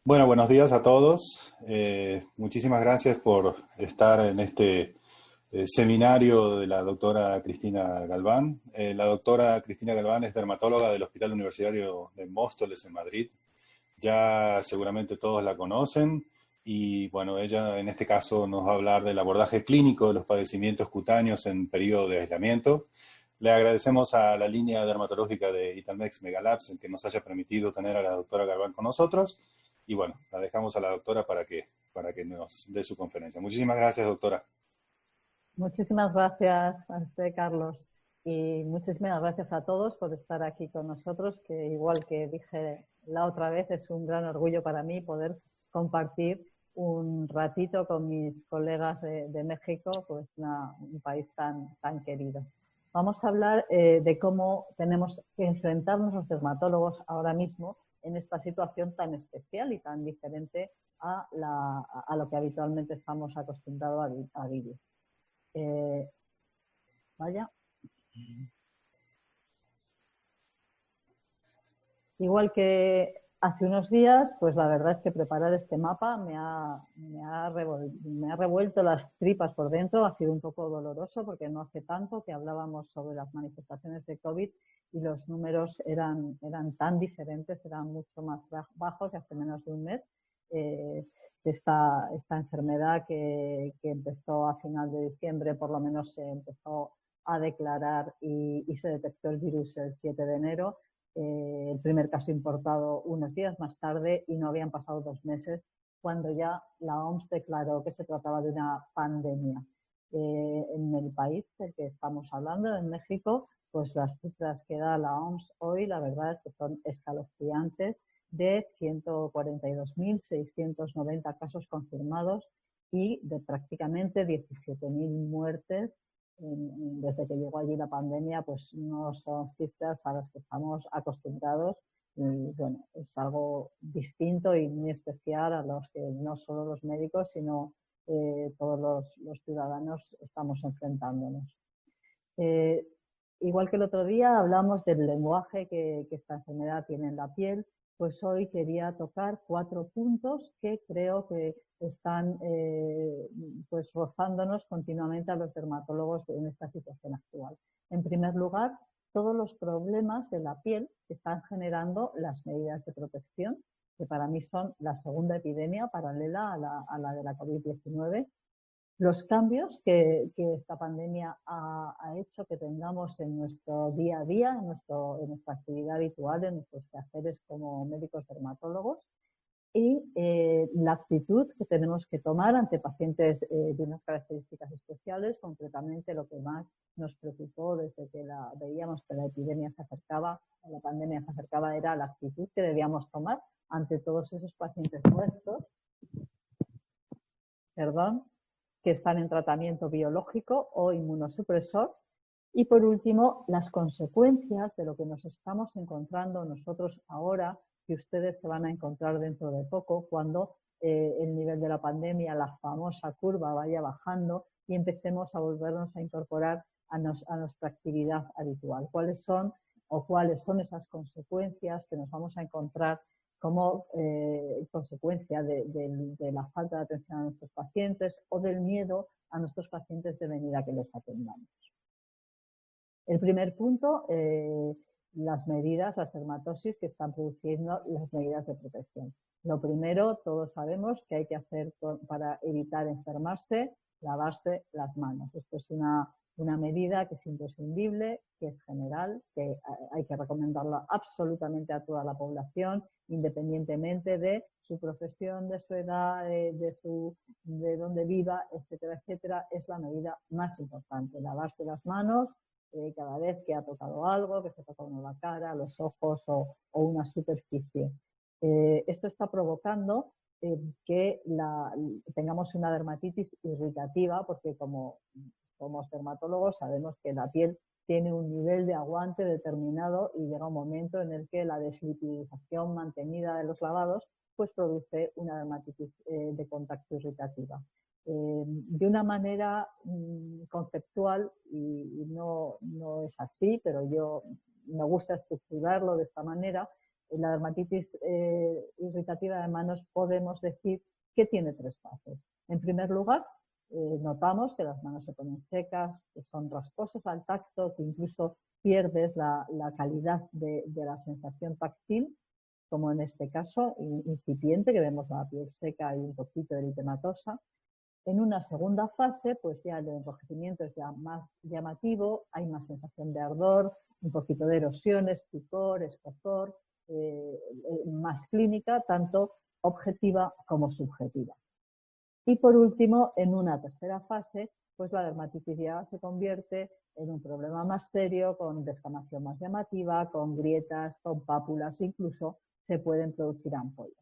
Bueno, buenos días a todos. Muchísimas gracias por estar en este seminario de la doctora Cristina Galván. La doctora Cristina Galván es dermatóloga del Hospital Universitario de Móstoles en Madrid. Ya seguramente todos la conocen y bueno, ella en este caso nos va a hablar del abordaje clínico de los padecimientos cutáneos en periodo de aislamiento. Le agradecemos a la línea dermatológica de Italmex Megalabs en que nos haya permitido tener a la doctora Galván con nosotros. Y bueno, la dejamos a la doctora para que nos dé su conferencia. Muchísimas gracias, doctora. Muchísimas gracias a usted, Carlos, y muchísimas gracias a todos por estar aquí con nosotros, que igual que dije la otra vez, es un gran orgullo para mí poder compartir un ratito con mis colegas de México, pues un país tan querido. Vamos a hablar de cómo tenemos que enfrentarnos los dermatólogos ahora mismo en esta situación tan especial y tan diferente a lo que habitualmente estamos acostumbrados a vivir. Vaya. Igual que hace unos días, pues la verdad es que preparar este mapa me ha revuelto las tripas por dentro. Ha sido un poco doloroso porque no hace tanto que hablábamos sobre las manifestaciones de COVID y los números eran tan diferentes, eran mucho más bajos y hace menos de un mes. Esta enfermedad que empezó a final de diciembre, por lo menos se empezó a declarar y se detectó el virus el 7 de enero. El primer caso importado unos días más tarde y no habían pasado 2 meses cuando ya la OMS declaró que se trataba de una pandemia. En el país del que estamos hablando, en México, pues las cifras que da la OMS hoy, la verdad es que son escalofriantes, de 142.690 casos confirmados y de prácticamente 17.000 muertes. Desde que llegó allí la pandemia, pues no son cifras a las que estamos acostumbrados y bueno, es algo distinto y muy especial a los que no solo los médicos, sino todos los ciudadanos estamos enfrentándonos. Igual que el otro día hablamos del lenguaje que esta enfermedad tiene en la piel, pues hoy quería tocar 4 puntos que creo que están pues rozándonos continuamente a los dermatólogos en esta situación actual. En primer lugar, todos los problemas de la piel que están generando las medidas de protección, que para mí son la segunda epidemia paralela a la de la COVID-19. Los cambios que esta pandemia ha hecho que tengamos en nuestro día a día, en nuestra actividad habitual, en nuestros quehaceres como médicos dermatólogos y la actitud que tenemos que tomar ante pacientes de unas características especiales, concretamente lo que más nos preocupó desde que veíamos que la epidemia se acercaba, la pandemia se acercaba, era la actitud que debíamos tomar ante todos esos pacientes nuestros, que están en tratamiento biológico o inmunosupresor. Y por último, las consecuencias de lo que nos estamos encontrando nosotros ahora, que ustedes se van a encontrar dentro de poco, cuando el nivel de la pandemia, la famosa curva, vaya bajando y empecemos a volvernos a incorporar a nuestra actividad habitual. ¿Cuáles son esas consecuencias que nos vamos a encontrar como consecuencia de la falta de atención a nuestros pacientes o del miedo a nuestros pacientes de venir a que les atendamos? El primer punto, las dermatosis que están produciendo las medidas de protección. Lo primero, todos sabemos que hay que hacer para evitar enfermarse, lavarse las manos. Esto es una medida que es imprescindible, que es general, que hay que recomendarla absolutamente a toda la población, independientemente de su profesión, de su edad, de dónde viva, etcétera, etcétera. Es la medida más importante, lavarse las manos cada vez que ha tocado algo, que se toca uno la cara, los ojos o una superficie. Esto está provocando que tengamos una dermatitis irritativa, porque como dermatólogos sabemos que la piel tiene un nivel de aguante determinado y llega un momento en el que la deslipidización mantenida de los lavados pues produce una dermatitis de contacto irritativa. De una manera conceptual, y no es así, pero yo me gusta estructurarlo de esta manera, La dermatitis irritativa de manos podemos decir que tiene 3 fases. En primer lugar, notamos que las manos se ponen secas, que son rasposas al tacto, que incluso pierdes la calidad de la sensación táctil, como en este caso, incipiente, que vemos la piel seca y un poquito eritematosa. En una segunda fase, pues ya el enrojecimiento es ya más llamativo, hay más sensación de ardor, un poquito de erosiones, picor, escozor, más clínica, tanto objetiva como subjetiva. Y por último, en una tercera fase, pues la dermatitis ya se convierte en un problema más serio, con descamación más llamativa, con grietas, con pápulas, incluso se pueden producir ampollas.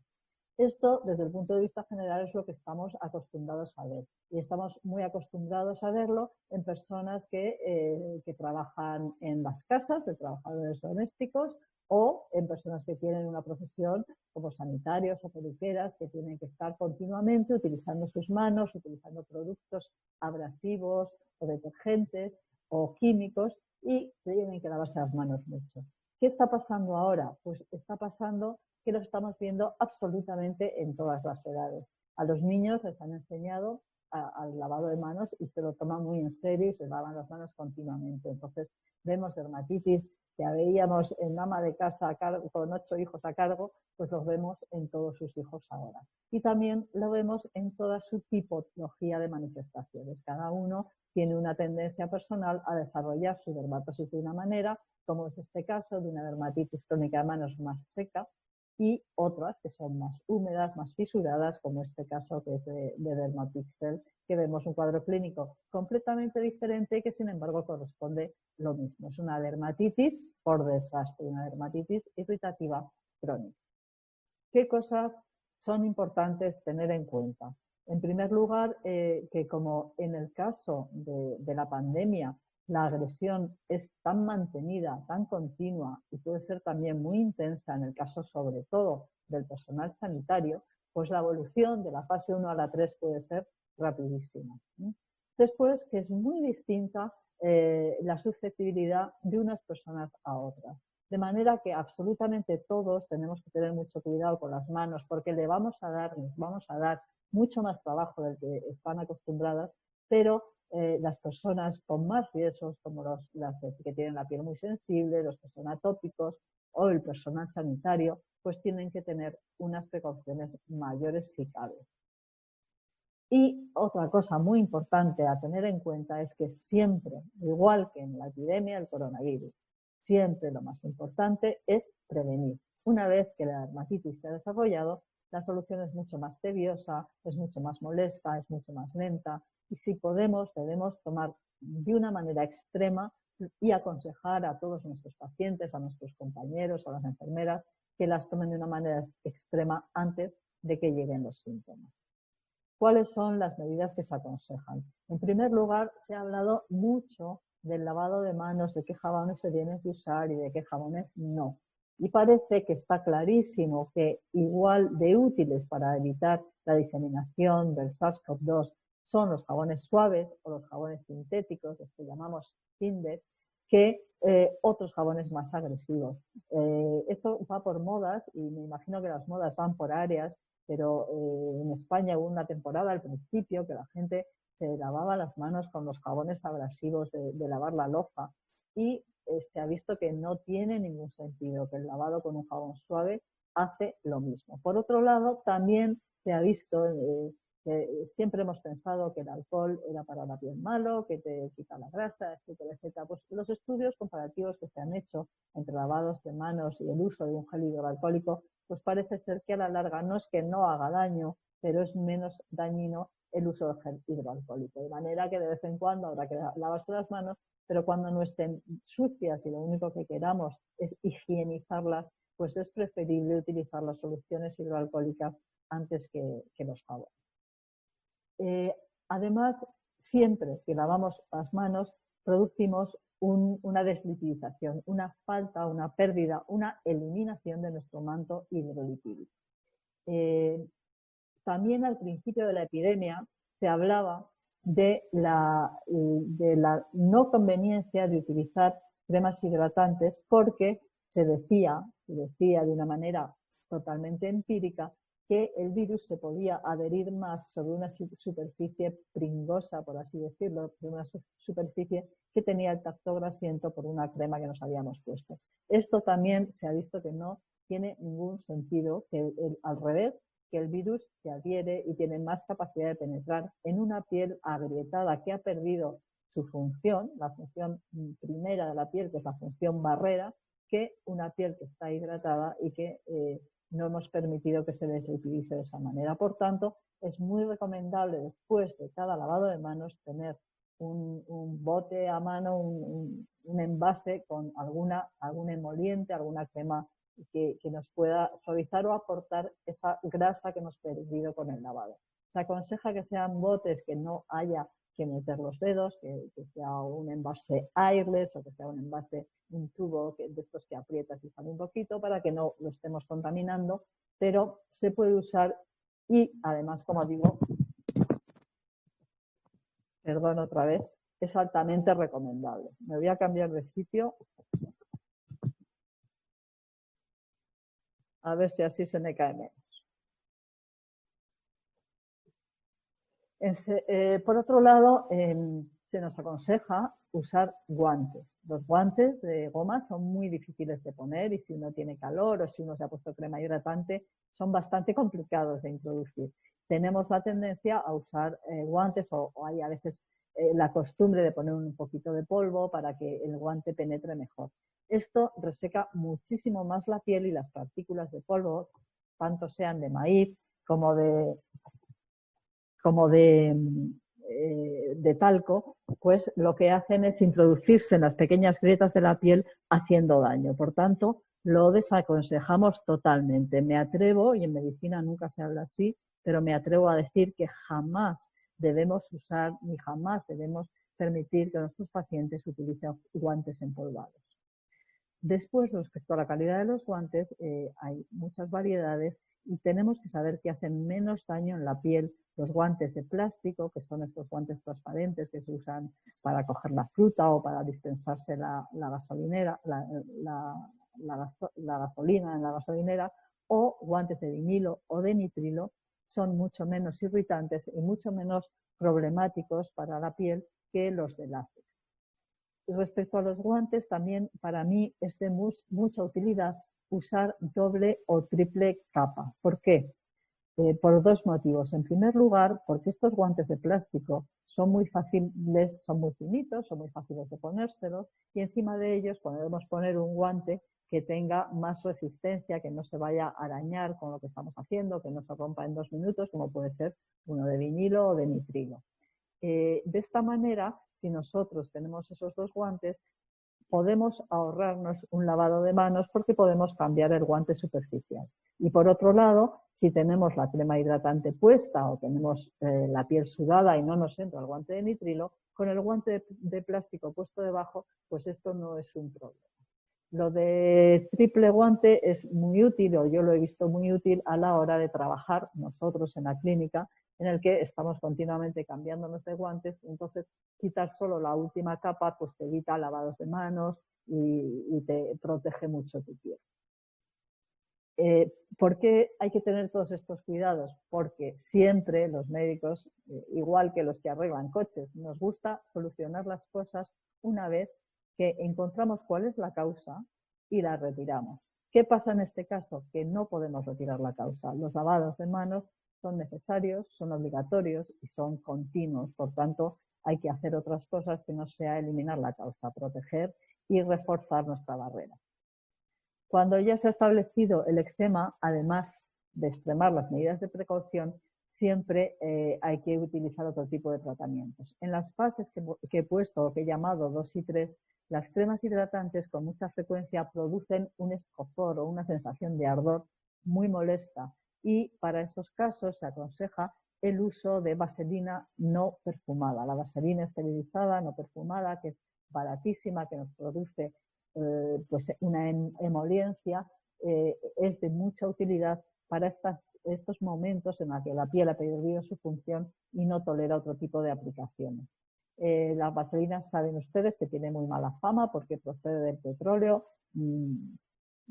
Esto, desde el punto de vista general, es lo que estamos acostumbrados a ver. Y estamos muy acostumbrados a verlo en personas que trabajan en las casas, de trabajadores domésticos, o en personas que tienen una profesión como sanitarios o peluqueras, que tienen que estar continuamente utilizando sus manos, utilizando productos abrasivos o detergentes o químicos, y tienen que lavarse las manos mucho. ¿Qué está pasando ahora? Pues está pasando que lo estamos viendo absolutamente en todas las edades. A los niños les han enseñado al lavado de manos y se lo toman muy en serio y se lavan las manos continuamente. Entonces vemos dermatitis que veíamos en ama de casa a cargo, con 8 hijos a cargo, pues los vemos en todos sus hijos ahora. Y también lo vemos en toda su tipología de manifestaciones. Cada uno tiene una tendencia personal a desarrollar su dermatosis de una manera, como es este caso de una dermatitis crónica de manos más seca, y otras que son más húmedas, más fisuradas, como este caso que es de dermopixel, que vemos un cuadro clínico completamente diferente que sin embargo corresponde lo mismo. Es una dermatitis por desgaste, una dermatitis irritativa crónica. ¿Qué cosas son importantes tener en cuenta? En primer lugar, que como en el caso de la pandemia, la agresión es tan mantenida, tan continua y puede ser también muy intensa en el caso sobre todo del personal sanitario, pues la evolución de la fase 1 a la 3 puede ser rapidísima. Después, que es muy distinta la susceptibilidad de unas personas a otras. De manera que absolutamente todos tenemos que tener mucho cuidado con las manos porque les vamos a dar mucho más trabajo del que están acostumbradas, pero las personas con más riesgos, como las que tienen la piel muy sensible, los que son atópicos o el personal sanitario, pues tienen que tener unas precauciones mayores si cabe. Y otra cosa muy importante a tener en cuenta es que siempre, igual que en la epidemia del coronavirus, siempre lo más importante es prevenir. Una vez que la dermatitis se ha desarrollado, la solución es mucho más tediosa, es mucho más molesta, es mucho más lenta, y si podemos, debemos tomar de una manera extrema y aconsejar a todos nuestros pacientes, a nuestros compañeros, a las enfermeras, que las tomen de una manera extrema antes de que lleguen los síntomas. ¿Cuáles son las medidas que se aconsejan? En primer lugar, se ha hablado mucho del lavado de manos, de qué jabones se tienen que usar y de qué jabones no. Y parece que está clarísimo que igual de útiles para evitar la diseminación del SARS-CoV-2 son los jabones suaves o los jabones sintéticos, los que llamamos Tinder, que otros jabones más agresivos. Esto va por modas y me imagino que las modas van por áreas, pero en España hubo una temporada al principio que la gente se lavaba las manos con los jabones abrasivos de lavar la loza y se ha visto que no tiene ningún sentido, que el lavado con un jabón suave hace lo mismo. Por otro lado, también se ha visto, siempre hemos pensado que el alcohol era para la piel malo, que te quita la grasa, etcétera, etcétera. Pues los estudios comparativos que se han hecho entre lavados de manos y el uso de un gel hidroalcohólico, pues parece ser que a la larga no es que no haga daño, pero es menos dañino el uso del gel hidroalcohólico. De manera que de vez en cuando habrá que lavarse las manos, pero cuando no estén sucias y lo único que queramos es higienizarlas, pues es preferible utilizar las soluciones hidroalcohólicas antes que los jabones. Además, siempre que lavamos las manos, producimos una deslipidización, una falta, una pérdida, una eliminación de nuestro manto hidrolipídico. También al principio de la epidemia se hablaba de la no conveniencia de utilizar cremas hidratantes porque se decía y decía de una manera totalmente empírica que el virus se podía adherir más sobre una superficie pringosa, por así decirlo, sobre una superficie que tenía el tacto grasiento por una crema que nos habíamos puesto. Esto también se ha visto que no tiene ningún sentido, que al revés, que el virus se adhiere y tiene más capacidad de penetrar en una piel agrietada que ha perdido su función, la función primera de la piel, que es la función barrera, que una piel que está hidratada y que no hemos permitido que se desutilice de esa manera. Por tanto, es muy recomendable después de cada lavado de manos tener un bote a mano, un envase con algún emoliente, alguna crema que nos pueda suavizar o aportar esa grasa que hemos perdido con el lavado. Se aconseja que sean botes que no haya que meter los dedos, que sea un envase airless o que sea un envase, un tubo de estos que aprietas y sale un poquito para que no lo estemos contaminando, pero se puede usar y además, como digo, perdón otra vez, es altamente recomendable. Me voy a cambiar de sitio a ver si así se me cae menos. Por otro lado, se nos aconseja usar guantes. Los guantes de goma son muy difíciles de poner y si uno tiene calor o si uno se ha puesto crema hidratante, son bastante complicados de introducir. Tenemos la tendencia a usar guantes o hay a veces la costumbre de poner un poquito de polvo para que el guante penetre mejor. Esto reseca muchísimo más la piel y las partículas de polvo, tanto sean de maíz como de talco, pues lo que hacen es introducirse en las pequeñas grietas de la piel haciendo daño. Por tanto, lo desaconsejamos totalmente. Me atrevo, y en medicina nunca se habla así, pero me atrevo a decir que jamás debemos usar ni jamás debemos permitir que nuestros pacientes utilicen guantes empolvados. Después, respecto a la calidad de los guantes, hay muchas variedades y tenemos que saber que hacen menos daño en la piel los guantes de plástico, que son estos guantes transparentes que se usan para coger la fruta o para dispensarse la gasolina en la gasolinera, o guantes de vinilo o de nitrilo, son mucho menos irritantes y mucho menos problemáticos para la piel que los de látex. Respecto a los guantes, también para mí es de mucha utilidad usar doble o triple capa. ¿Por qué? Por dos motivos. En primer lugar, porque estos guantes de plástico son muy fáciles, son muy finitos, son muy fáciles de ponérselos y encima de ellos podemos poner un guante que tenga más resistencia, que no se vaya a arañar con lo que estamos haciendo, que no se rompa en 2 minutos, como puede ser uno de vinilo o de nitrilo. De esta manera, si nosotros tenemos esos dos guantes, podemos ahorrarnos un lavado de manos porque podemos cambiar el guante superficial. Y por otro lado, si tenemos la crema hidratante puesta o tenemos la piel sudada y no nos entra el guante de nitrilo, con el guante de plástico puesto debajo, pues esto no es un problema. Lo de triple guante es muy útil, o yo lo he visto muy útil a la hora de trabajar nosotros en la clínica, en el que estamos continuamente cambiándonos de guantes, entonces quitar solo la última capa pues te evita lavados de manos y te protege mucho tu piel. ¿Por qué hay que tener todos estos cuidados? Porque siempre los médicos, igual que los que arreglan coches, nos gusta solucionar las cosas una vez que encontramos cuál es la causa y la retiramos. ¿Qué pasa en este caso? Que no podemos retirar la causa. Los lavados de manos son necesarios, son obligatorios y son continuos. Por tanto, hay que hacer otras cosas que no sea eliminar la causa, proteger y reforzar nuestra barrera. Cuando ya se ha establecido el eczema, además de extremar las medidas de precaución, siempre hay que utilizar otro tipo de tratamientos. En las fases que he puesto o que he llamado 2 y 3, las cremas hidratantes con mucha frecuencia producen un escozor o una sensación de ardor muy molesta y para esos casos se aconseja el uso de vaselina no perfumada. La vaselina esterilizada, no perfumada, que es baratísima, que nos produce pues una emoliencia, es de mucha utilidad para estos momentos en los que la piel ha perdido su función y no tolera otro tipo de aplicaciones. Las vaselinas saben ustedes que tienen muy mala fama porque procede del petróleo.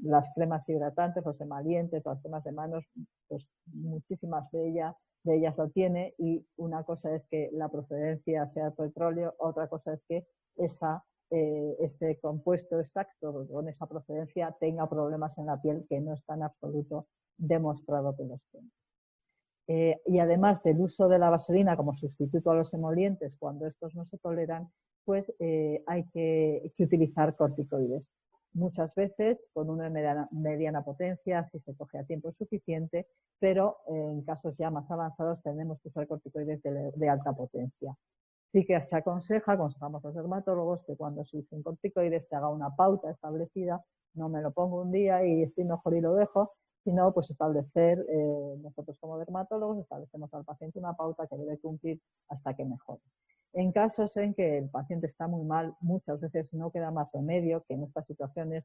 las cremas hidratantes, los emolientes, las cremas de manos, pues muchísimas de ellas lo tiene, y una cosa es que la procedencia sea petróleo, otra cosa es que ese compuesto exacto con esa procedencia tenga problemas en la piel, que no está en absoluto demostrado que los tenga. Y además del uso de la vaselina como sustituto a los emolientes, cuando estos no se toleran, pues hay que utilizar corticoides. Muchas veces con una mediana potencia, si se coge a tiempo suficiente, pero en casos ya más avanzados tenemos que usar corticoides de alta potencia. Sí que se aconsejamos los dermatólogos que cuando se usen corticoides se haga una pauta establecida, no me lo pongo un día y estoy mejor y lo dejo, sino pues establecer, nosotros como dermatólogos establecemos al paciente una pauta que debe cumplir hasta que mejore. En casos en que el paciente está muy mal, muchas veces no queda más remedio, que en estas situaciones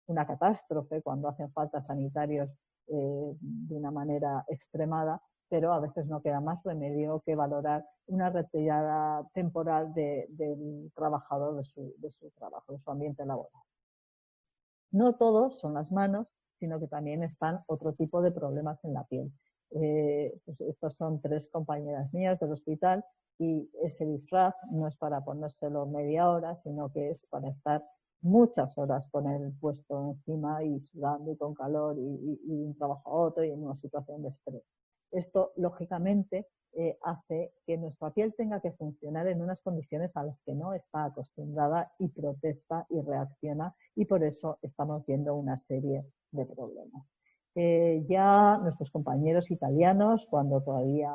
una catástrofe, cuando hacen falta sanitarios de una manera extremada, pero a veces no queda más remedio que valorar una retirada temporal del trabajador de su trabajo, de su ambiente laboral. No todos son las manos, sino que también están otro tipo de problemas en la piel. Pues estas son 3 compañeras mías del hospital, y ese disfraz no es para ponérselo media hora, sino que es para estar muchas horas con el puesto encima y sudando y con calor y de un trabajo a otro y en una situación de estrés. Esto, lógicamente, hace que nuestra piel tenga que funcionar en unas condiciones a las que no está acostumbrada y protesta y reacciona, y por eso estamos viendo una serie de problemas. Ya nuestros compañeros italianos, cuando todavía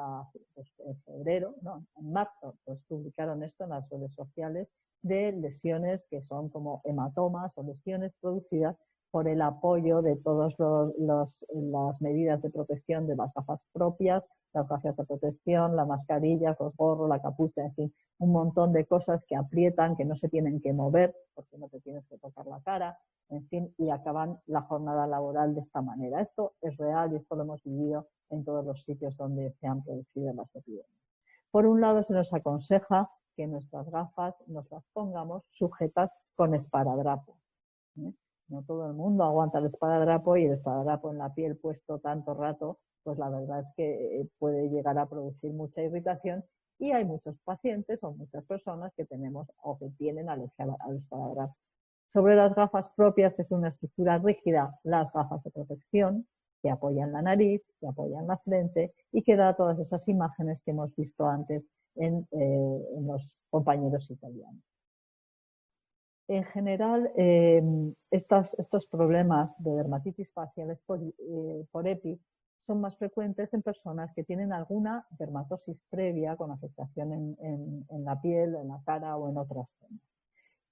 pues, en febrero, no, en marzo, pues publicaron esto en las redes sociales, de lesiones que son como hematomas o lesiones producidas por el apoyo de todas las medidas de protección de las gafas propias, las gafas de protección, la mascarilla, los gorros, la capucha, en fin, un montón de cosas que aprietan, que no se tienen que mover porque no te tienes que tocar la cara, en fin, y acaban la jornada laboral de esta manera. Esto es real y esto lo hemos vivido en todos los sitios donde se han producido las epidemias. Por un lado, se nos aconseja que nuestras gafas nos las pongamos sujetas con esparadrapo. No todo el mundo aguanta el esparadrapo, y el esparadrapo en la piel puesto tanto rato, pues la verdad es que puede llegar a producir mucha irritación, y hay muchos pacientes o muchas personas que tenemos o que tienen alergia al esparadrapo. Sobre las gafas propias, que es una estructura rígida, las gafas de protección, que apoyan la nariz, que apoyan la frente y que da todas esas imágenes que hemos visto antes en los compañeros italianos. En general, estos problemas de dermatitis faciales por EPI son más frecuentes en personas que tienen alguna dermatosis previa con afectación en la piel, en la cara o en otras zonas.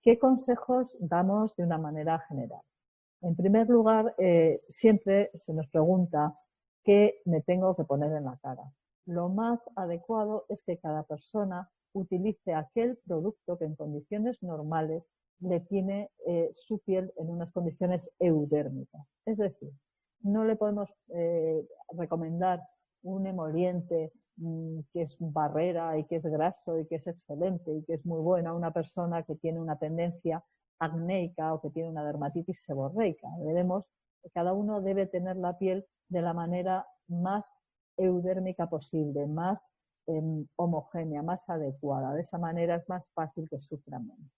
¿Qué consejos damos de una manera general? En primer lugar, siempre se nos pregunta qué me tengo que poner en la cara. Lo más adecuado es que cada persona utilice aquel producto que en condiciones normales le tiene su piel en unas condiciones eudérmicas. Es decir, no le podemos recomendar un emoliente que es barrera y que es graso y que es excelente y que es muy bueno a una persona que tiene una tendencia acnéica o que tiene una dermatitis seborreica. Cada uno debe tener la piel de la manera más eudérmica posible, más homogénea, más adecuada. De esa manera es más fácil que sufra menos.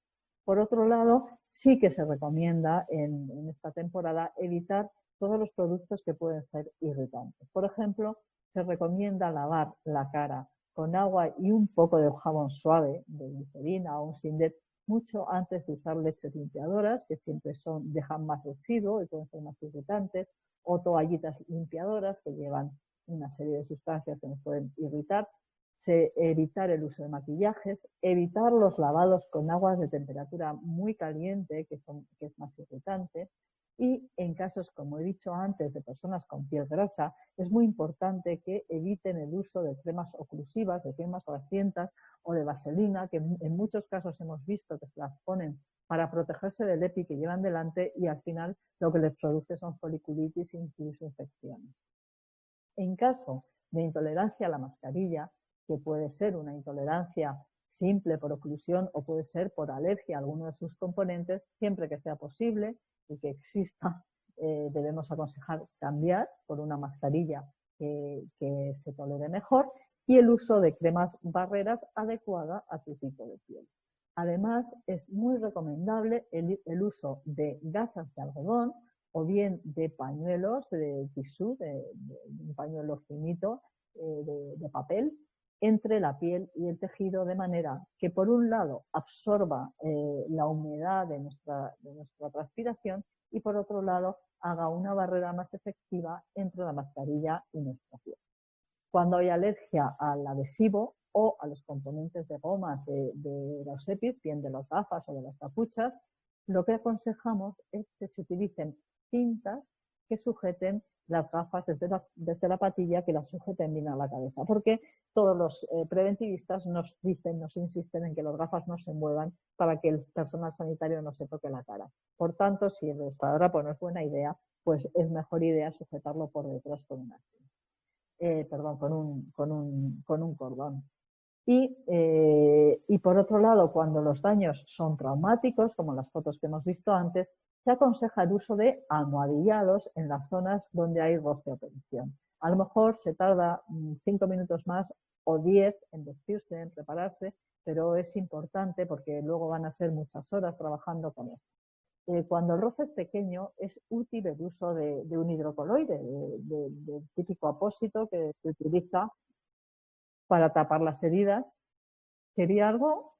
Por otro lado, sí que se recomienda en esta temporada evitar todos los productos que pueden ser irritantes. Por ejemplo, se recomienda lavar la cara con agua y un poco de jabón suave, de glicerina o un Sindet, mucho antes de usar leches limpiadoras, que siempre dejan más residuo y pueden ser más irritantes, o toallitas limpiadoras que llevan una serie de sustancias que nos pueden irritar. Evitar el uso de maquillajes, evitar los lavados con aguas de temperatura muy caliente, que es más irritante. Y en casos, como he dicho antes, de personas con piel grasa, es muy importante que eviten el uso de cremas oclusivas, de cremas grasientas o de vaselina, que en muchos casos hemos visto que se las ponen para protegerse del EPI que llevan delante, y al final lo que les produce son foliculitis e incluso infecciones. En caso de intolerancia a la mascarilla, que puede ser una intolerancia simple por oclusión o puede ser por alergia a alguno de sus componentes, siempre que sea posible y que exista debemos aconsejar cambiar por una mascarilla que se tolere mejor y el uso de cremas barreras adecuada a tu tipo de piel. Además, es muy recomendable el uso de gasas de algodón o bien de pañuelos de tisú, de un pañuelo finito de papel, entre la piel y el tejido, de manera que, por un lado, absorba la humedad de nuestra transpiración y, por otro lado, haga una barrera más efectiva entre la mascarilla y nuestra piel. Cuando hay alergia al adhesivo o a los componentes de gomas de los EPIs, bien de las gafas o de las capuchas, lo que aconsejamos es que se utilicen cintas que sujeten las gafas desde la patilla, que las sujeten bien a la cabeza, porque todos los preventivistas nos insisten en que las gafas no se muevan para que el personal sanitario no se toque la cara. Por tanto, si el esparadrapo no es buena idea, pues es mejor idea sujetarlo por detrás con una cinta. Con un cordón. Y por otro lado, cuando los daños son traumáticos, como las fotos que hemos visto antes, se aconseja el uso de almohadillados en las zonas donde hay roce o tensión. A lo mejor se tarda 5 minutos más o 10 en vestirse, en prepararse, pero es importante porque luego van a ser muchas horas trabajando con esto. Cuando el roce es pequeño, es útil el uso de un hidrocoloide, del típico apósito que se utiliza para tapar las heridas. ¿Quería algo?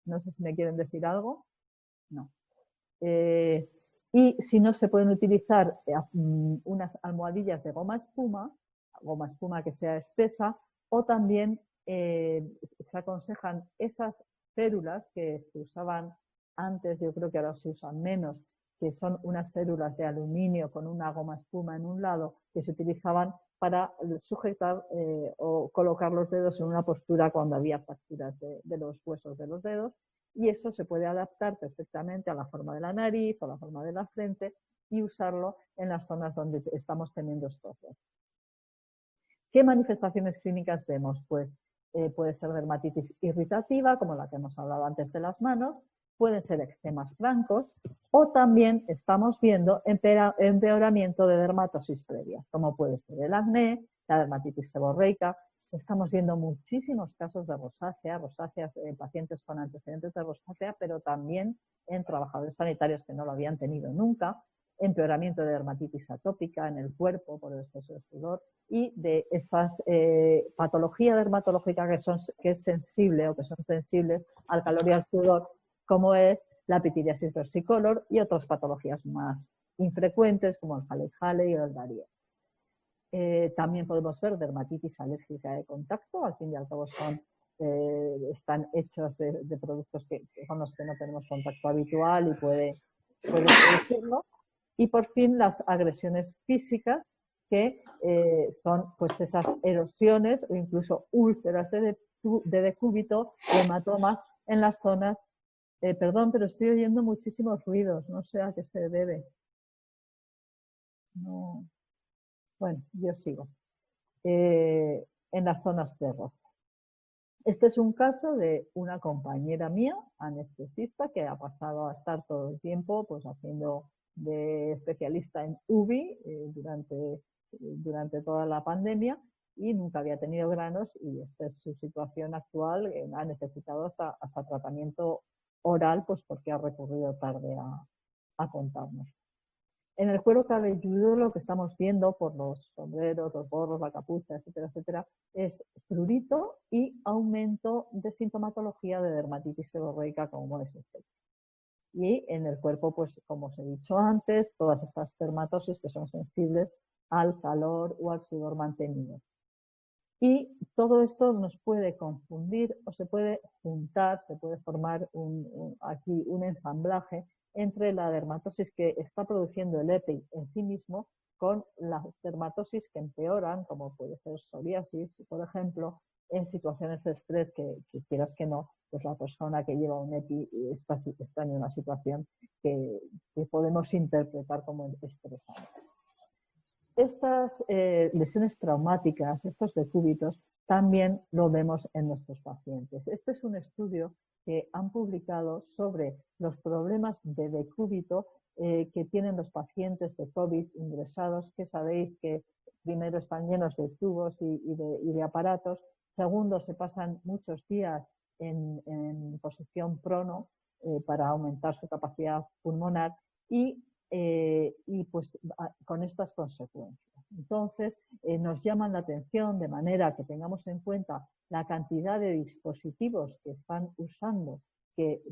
No sé si me quieren decir algo. No. Y si no, se pueden utilizar unas almohadillas de goma espuma que sea espesa, o también se aconsejan esas férulas que se usaban antes, yo creo que ahora se usan menos, que son unas férulas de aluminio con una goma espuma en un lado, que se utilizaban para sujetar o colocar los dedos en una postura cuando había fracturas de los huesos de los dedos, y eso se puede adaptar perfectamente a la forma de la nariz o a la forma de la frente y usarlo en las zonas donde estamos teniendo estrofes. ¿Qué manifestaciones clínicas vemos? Pues puede ser dermatitis irritativa, como la que hemos hablado antes de las manos, pueden ser eczemas francos, o también estamos viendo empeoramiento de dermatosis previa, como puede ser el acné, la dermatitis seborreica. Estamos viendo muchísimos casos de rosáceas en pacientes con antecedentes de rosácea, pero también en trabajadores sanitarios que no lo habían tenido nunca, empeoramiento de dermatitis atópica en el cuerpo por el exceso de sudor y de estas patología dermatológica que es sensible o que son sensibles al calor y al sudor, como es la pitiriasis versicolor y otras patologías más infrecuentes como el Hailey-Hailey o el Darien. También podemos ver dermatitis alérgica de contacto, al fin y al cabo están hechos de productos con los que no tenemos contacto habitual y puede producirlo. Y por fin las agresiones físicas, que son pues esas erosiones o incluso úlceras de decúbito, hematomas en las zonas. Perdón, pero estoy oyendo muchísimos ruidos, no sé a qué se debe. No. Bueno, yo sigo. En las zonas de roce. Este es un caso de una compañera mía, anestesista, que ha pasado a estar todo el tiempo pues haciendo de especialista en UBI durante toda la pandemia, y nunca había tenido granos, y esta es su situación actual. Ha necesitado hasta tratamiento oral, pues porque ha recurrido tarde a contarnos. En el cuero cabelludo lo que estamos viendo por los sombreros, los gorros, la capucha, etcétera, etcétera, es prurito y aumento de sintomatología de dermatitis seborreica, como es este. Y en el cuerpo, pues como os he dicho antes, todas estas dermatosis que son sensibles al calor o al sudor mantenido. Y todo esto nos puede confundir o se puede juntar, se puede formar aquí un ensamblaje entre la dermatosis que está produciendo el EPI en sí mismo con las dermatosis que empeoran, como puede ser psoriasis, por ejemplo, en situaciones de estrés que quieras que no, pues la persona que lleva un EPI está en una situación que podemos interpretar como estresante. Estas lesiones traumáticas, estos decúbitos, también lo vemos en nuestros pacientes. Este es un estudio que han publicado sobre los problemas de decúbito que tienen los pacientes de COVID ingresados, que sabéis que primero están llenos de tubos y de aparatos, segundo se pasan muchos días en posición prono para aumentar su capacidad pulmonar y pues con estas consecuencias. Entonces, nos llaman la atención de manera que tengamos en cuenta la cantidad de dispositivos que están usando que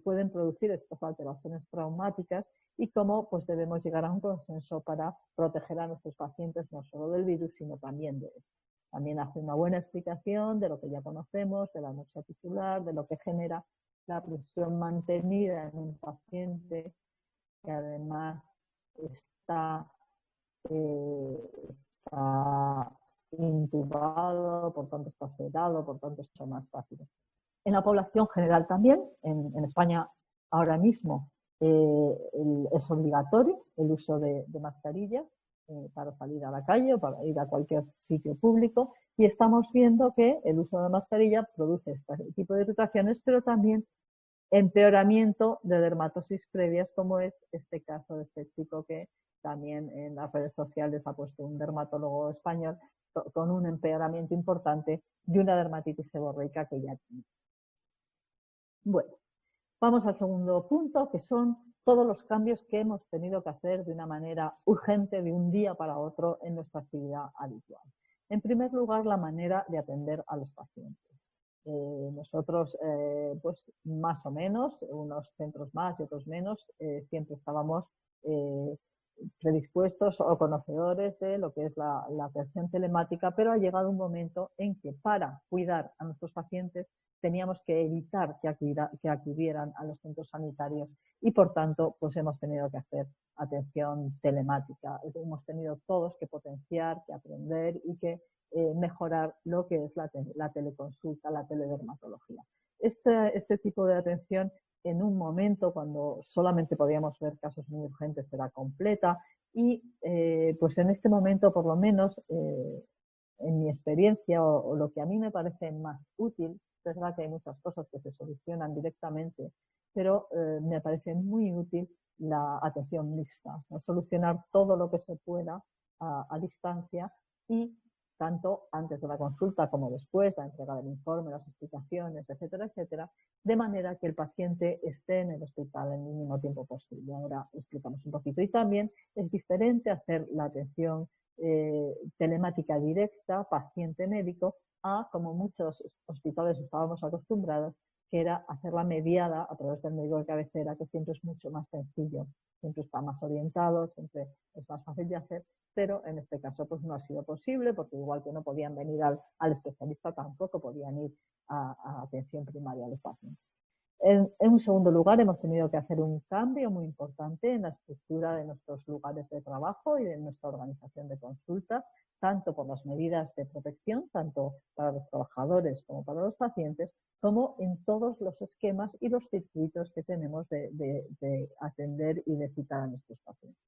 pueden producir estas alteraciones traumáticas y cómo pues, debemos llegar a un consenso para proteger a nuestros pacientes no solo del virus, sino también de esto. También hace una buena explicación de lo que ya conocemos, de la anorexia tisular, de lo que genera la presión mantenida en un paciente que además está intubado, por tanto está sedado, por tanto es mucho más fácil. En la población general también, en España ahora mismo es obligatorio el uso de mascarillas para salir a la calle o para ir a cualquier sitio público y estamos viendo que el uso de mascarilla produce este tipo de irritaciones, pero también empeoramiento de dermatosis previas, como es este caso de este chico que también en las redes sociales ha puesto un dermatólogo español con un empeoramiento importante de una dermatitis seborreica que ya tiene. Bueno, vamos al segundo punto, que son todos los cambios que hemos tenido que hacer de una manera urgente de un día para otro en nuestra actividad habitual. En primer lugar, la manera de atender a los pacientes. Nosotros, pues más o menos, unos centros más y otros menos, siempre estábamos predispuestos o conocedores de lo que es la atención telemática, pero ha llegado un momento en que para cuidar a nuestros pacientes teníamos que evitar que acudieran a los centros sanitarios y, por tanto, pues hemos tenido que hacer atención telemática. Hemos tenido todos que potenciar, que aprender y que mejorar lo que es la teleconsulta, la teledermatología. Este tipo de atención en un momento cuando solamente podíamos ver casos muy urgentes era completa y pues en este momento por lo menos en mi experiencia o lo que a mí me parece más útil, es verdad que hay muchas cosas que se solucionan directamente, pero me parece muy útil la atención mixta, ¿no? Solucionar todo lo que se pueda a distancia y tanto antes de la consulta como después, la entrega del informe, las explicaciones, etcétera, etcétera, de manera que el paciente esté en el hospital el mínimo tiempo posible. Ahora explicamos un poquito. Y también es diferente hacer la atención telemática directa, paciente-médico, a como muchos hospitales estábamos acostumbrados, que era hacerla mediada a través del médico de cabecera, que siempre es mucho más sencillo, siempre está más orientado, siempre es más fácil de hacer, pero en este caso pues no ha sido posible, porque igual que no podían venir al especialista, tampoco podían ir a atención primaria a los pacientes. En un segundo lugar, hemos tenido que hacer un cambio muy importante en la estructura de nuestros lugares de trabajo y de nuestra organización de consultas, tanto por las medidas de protección, tanto para los trabajadores como para los pacientes, como en todos los esquemas y los circuitos que tenemos de atender y de citar a nuestros pacientes.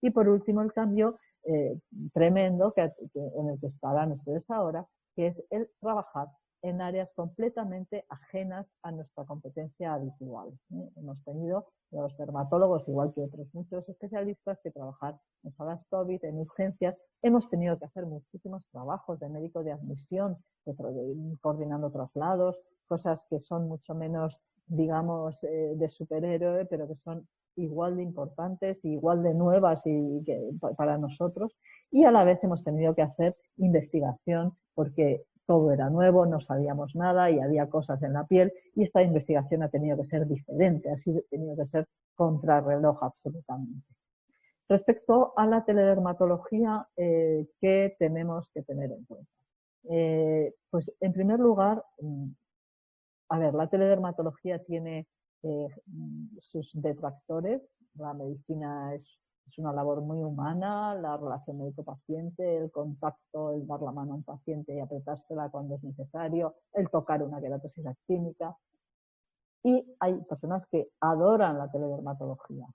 Y por último, el cambio tremendo en el que estarán ustedes ahora, que es el trabajar en áreas completamente ajenas a nuestra competencia habitual. Hemos tenido los dermatólogos, igual que otros muchos especialistas, que trabajar en salas COVID, en urgencias. Hemos tenido que hacer muchísimos trabajos de médico de admisión, coordinando traslados, cosas que son mucho menos, digamos, de superhéroe, pero que son igual de importantes y igual de nuevas para nosotros. Y a la vez hemos tenido que hacer investigación porque todo era nuevo, no sabíamos nada y había cosas en la piel y esta investigación ha tenido que ser diferente, ha tenido que ser contrarreloj absolutamente. Respecto a la teledermatología, ¿qué tenemos que tener en cuenta? Pues en primer lugar, a ver, la teledermatología tiene sus detractores. La medicina es una labor muy humana, la relación médico-paciente, el contacto, el dar la mano a un paciente y apretársela cuando es necesario, el tocar una queratosis actínica. Y hay personas que adoran la teledermatología.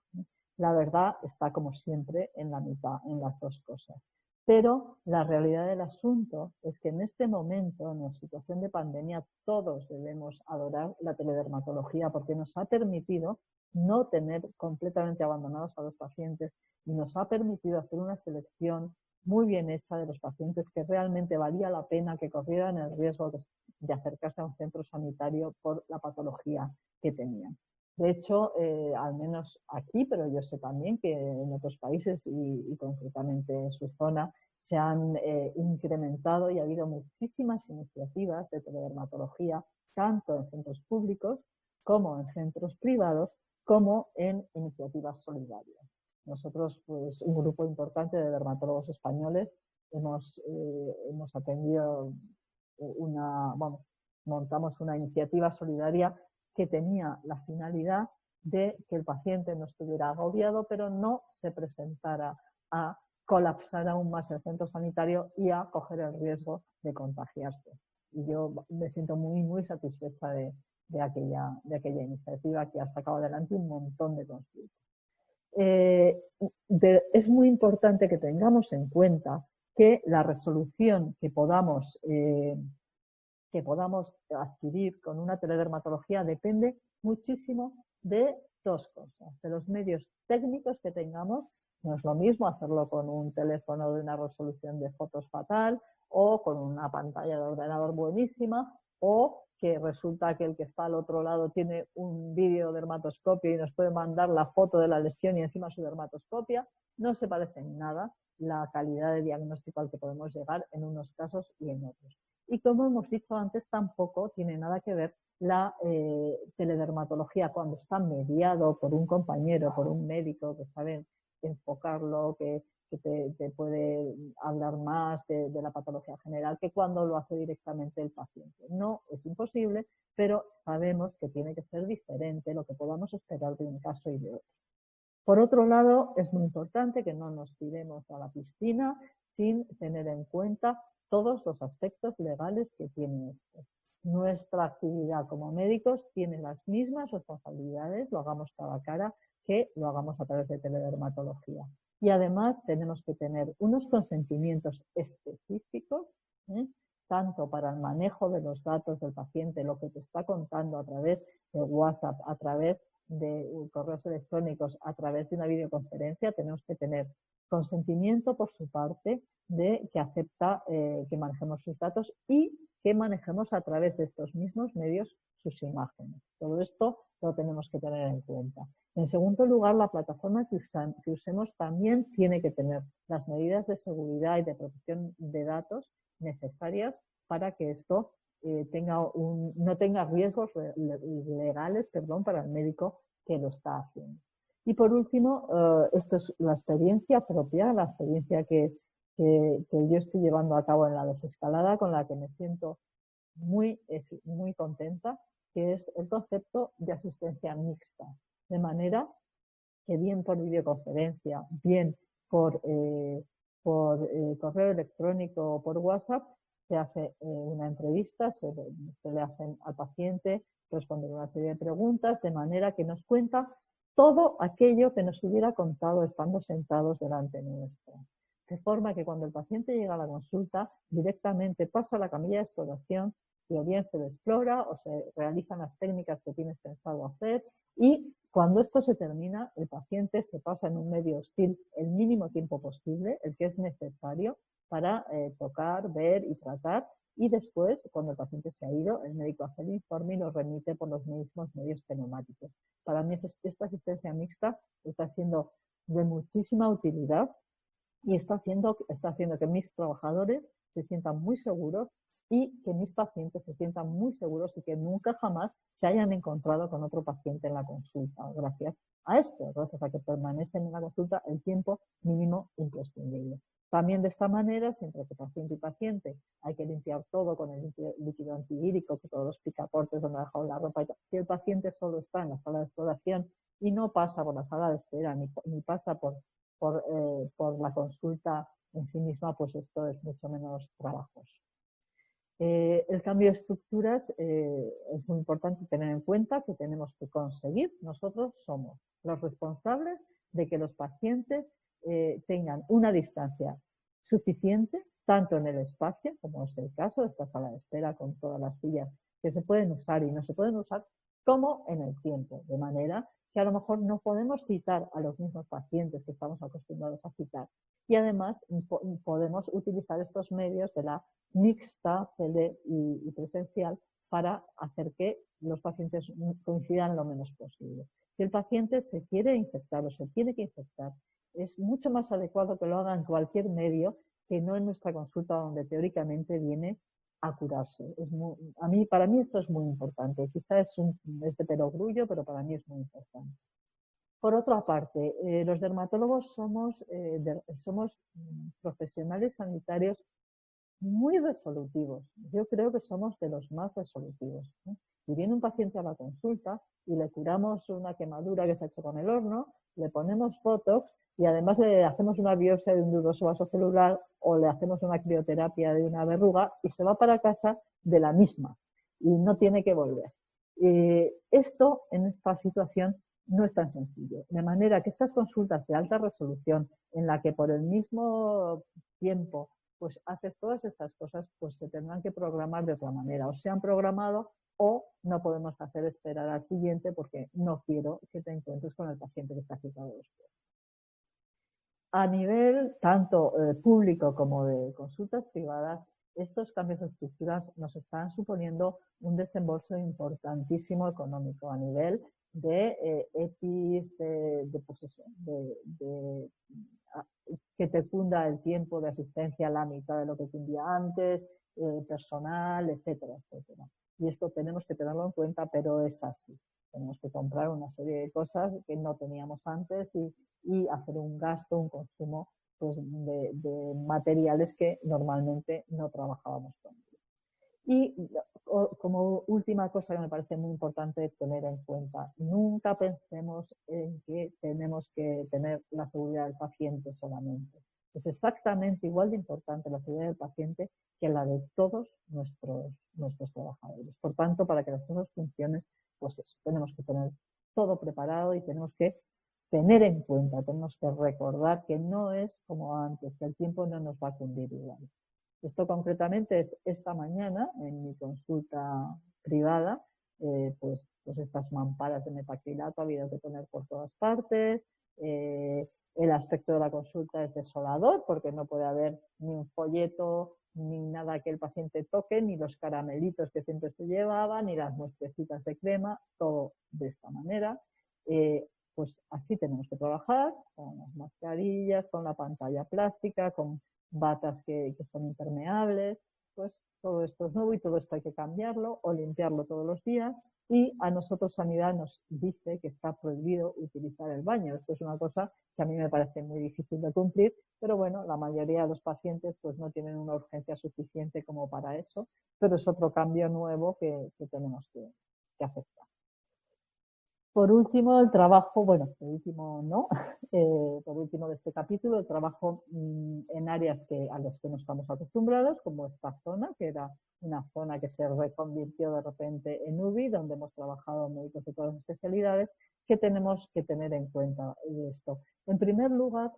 La verdad está, como siempre, en la mitad, en las dos cosas. Pero la realidad del asunto es que en este momento, en la situación de pandemia, todos debemos adorar la teledermatología porque nos ha permitido no tener completamente abandonados a los pacientes y nos ha permitido hacer una selección muy bien hecha de los pacientes que realmente valía la pena que corrieran el riesgo de acercarse a un centro sanitario por la patología que tenían. De hecho, al menos aquí, pero yo sé también que en otros países y concretamente en su zona, se han incrementado y ha habido muchísimas iniciativas de teledermatología, tanto en centros públicos como en centros privados, como en iniciativas solidarias. Nosotros, pues, un grupo importante de dermatólogos españoles, hemos atendido montamos una iniciativa solidaria que tenía la finalidad de que el paciente no estuviera agobiado, pero no se presentara a colapsar aún más el centro sanitario y a coger el riesgo de contagiarse. Y yo me siento muy, muy satisfecha de aquella iniciativa que ha sacado adelante un montón de consultas. Es muy importante que tengamos en cuenta que la resolución que podamos adquirir con una teledermatología depende muchísimo de dos cosas, de los medios técnicos que tengamos. No es lo mismo hacerlo con un teléfono de una resolución de fotos fatal o con una pantalla de ordenador buenísima, o que resulta que el que está al otro lado tiene un vídeo dermatoscopio y nos puede mandar la foto de la lesión y encima su dermatoscopia. No se parece en nada la calidad de diagnóstico al que podemos llegar en unos casos y en otros. Y como hemos dicho antes, tampoco tiene nada que ver la teledermatología cuando está mediado por un compañero, por un médico que sabe enfocarlo, que te puede hablar más de la patología general, que cuando lo hace directamente el paciente. No es imposible, pero sabemos que tiene que ser diferente lo que podamos esperar de un caso y de otro. Por otro lado, es muy importante que no nos tiremos a la piscina sin tener en cuenta todos los aspectos legales que tiene esto. Nuestra actividad como médicos tiene las mismas responsabilidades, lo hagamos cara a cara, que lo hagamos a través de teledermatología. Y además tenemos que tener unos consentimientos específicos, tanto para el manejo de los datos del paciente, lo que te está contando a través de WhatsApp, a través de correos electrónicos, a través de una videoconferencia. Tenemos que tener consentimiento por su parte de que acepta que manejemos sus datos y que manejemos a través de estos mismos medios sus imágenes. Todo esto lo tenemos que tener en cuenta. En segundo lugar, la plataforma que usemos también tiene que tener las medidas de seguridad y de protección de datos necesarias para que esto no tenga riesgos legales, para el médico que lo está haciendo. Y por último, esto es la experiencia propia, la experiencia que yo estoy llevando a cabo en la desescalada, con la que me siento muy, muy contenta, que es el concepto de asistencia mixta. De manera que bien por videoconferencia, bien por correo electrónico o por WhatsApp, se hace una entrevista, se le hacen al paciente responder una serie de preguntas, de manera que nos cuenta todo aquello que nos hubiera contado estando sentados delante nuestro. De forma que cuando el paciente llega a la consulta, directamente pasa a la camilla de exploración y o bien se le explora o se realizan las técnicas que tienes pensado hacer, y cuando esto se termina, el paciente se pasa en un medio hostil el mínimo tiempo posible, el que es necesario para tocar, ver y tratar, y después, cuando el paciente se ha ido, el médico hace el informe y lo remite por los mismos medios telemáticos. Para mí esta asistencia mixta está siendo de muchísima utilidad y está haciendo que mis trabajadores se sientan muy seguros y que mis pacientes se sientan muy seguros y que nunca jamás se hayan encontrado con otro paciente en la consulta, gracias a esto, gracias a que permanecen en la consulta el tiempo mínimo imprescindible. También de esta manera, siempre que paciente y paciente hay que limpiar todo con el líquido antivírico, que todos los picaportes donde ha dejado la ropa. Si el paciente solo está en la sala de exploración y no pasa por la sala de espera ni pasa por la consulta en sí misma, pues esto es mucho menos trabajoso. El cambio de estructuras es muy importante tener en cuenta que tenemos que conseguir, nosotros somos los responsables de que los pacientes tengan una distancia suficiente, tanto en el espacio, como es el caso de esta sala de espera con todas las sillas que se pueden usar y no se pueden usar, como en el tiempo, de manera que a lo mejor no podemos citar a los mismos pacientes que estamos acostumbrados a citar. Y además podemos utilizar estos medios de la mixta, CD y presencial para hacer que los pacientes coincidan lo menos posible. Si el paciente se quiere infectar o se tiene que infectar, es mucho más adecuado que lo haga en cualquier medio que no en nuestra consulta, donde teóricamente viene a curarse. Para mí esto es muy importante. Quizás es de perogrullo, pero para mí es muy importante. Por otra parte, los dermatólogos somos profesionales sanitarios muy resolutivos. Yo creo que somos de los más resolutivos, ¿no? Y viene un paciente a la consulta y le curamos una quemadura que se ha hecho con el horno, le ponemos Botox y además le hacemos una biopsia de un dudoso vaso celular o le hacemos una crioterapia de una verruga y se va para casa de la misma y no tiene que volver. Esto, en esta situación, no es tan sencillo. De manera que estas consultas de alta resolución, en la que por el mismo tiempo pues haces todas estas cosas, pues se tendrán que programar de otra manera. O se han programado o no podemos hacer esperar al siguiente porque no quiero que te encuentres con el paciente que está citado después. A nivel tanto público como de consultas privadas, estos cambios de estructuras nos están suponiendo un desembolso importantísimo económico a nivel de EPIs, que te funda el tiempo de asistencia a la mitad de lo que tendría antes, personal, etcétera, etcétera. Y esto tenemos que tenerlo en cuenta, pero es así. Tenemos que comprar una serie de cosas que no teníamos antes y hacer un gasto, un consumo pues, de materiales que normalmente no trabajábamos con ellos. Y como última cosa que me parece muy importante tener en cuenta, nunca pensemos en que tenemos que tener la seguridad del paciente solamente. Es exactamente igual de importante la seguridad del paciente que la de todos nuestros trabajadores. Por tanto, para que las cosas funcionen, pues eso, tenemos que tener todo preparado y tenemos que tener en cuenta, tenemos que recordar que no es como antes, que el tiempo no nos va a cundir igual. Esto concretamente es esta mañana en mi consulta privada, pues estas mamparas de metacrilato ha habido que poner por todas partes. El aspecto de la consulta es desolador porque no puede haber ni un folleto ni nada que el paciente toque, ni los caramelitos que siempre se llevaban, ni las muestrecitas de crema, todo de esta manera. Pues así tenemos que trabajar, con las mascarillas, con la pantalla plástica, con batas que son impermeables, pues todo esto es nuevo y todo esto hay que cambiarlo o limpiarlo todos los días. Y a nosotros Sanidad nos dice que está prohibido utilizar el baño. Esto es una cosa que a mí me parece muy difícil de cumplir, pero bueno, la mayoría de los pacientes pues no tienen una urgencia suficiente como para eso, pero es otro cambio nuevo que tenemos que aceptar. Por último, el trabajo, bueno, por último no, por último de este capítulo, el trabajo en áreas a las que no estamos acostumbrados, como esta zona, que era una zona que se reconvirtió de repente en UBI, donde hemos trabajado médicos de todas las especialidades, que tenemos que tener en cuenta esto. En primer lugar,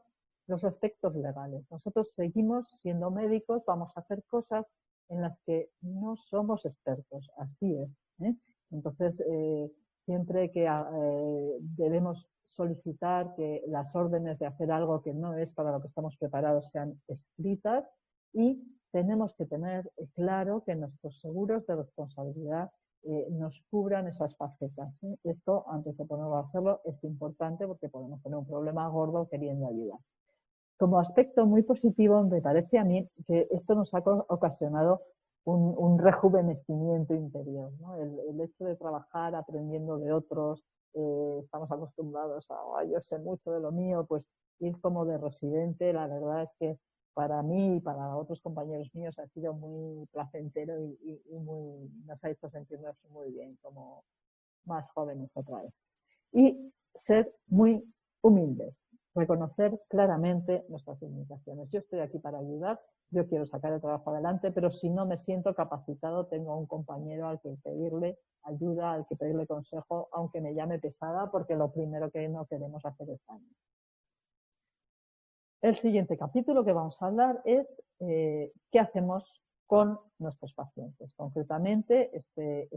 los aspectos legales. Nosotros seguimos siendo médicos, vamos a hacer cosas en las que no somos expertos, así es, ¿eh? Entonces, siempre que debemos solicitar que las órdenes de hacer algo que no es para lo que estamos preparados sean escritas y tenemos que tener claro que nuestros seguros de responsabilidad nos cubran esas facetas. Esto, antes de ponerlo a hacerlo, es importante porque podemos tener un problema gordo queriendo ayudar. Como aspecto muy positivo, me parece a mí que esto nos ha ocasionado un rejuvenecimiento interior, ¿no? El hecho de trabajar aprendiendo de otros, estamos acostumbrados a yo sé mucho de lo mío, pues ir como de residente, la verdad es que para mí y para otros compañeros míos ha sido muy placentero y nos ha hecho sentirnos muy bien, como más jóvenes otra vez. Y ser muy humildes, reconocer claramente nuestras limitaciones. Yo estoy aquí para ayudar, yo quiero sacar el trabajo adelante, pero si no me siento capacitado, tengo un compañero al que pedirle ayuda, al que pedirle consejo, aunque me llame pesada, porque lo primero que no queremos hacer es daño. el siguiente capítulo que vamos a hablar es qué hacemos con nuestros pacientes. Concretamente, este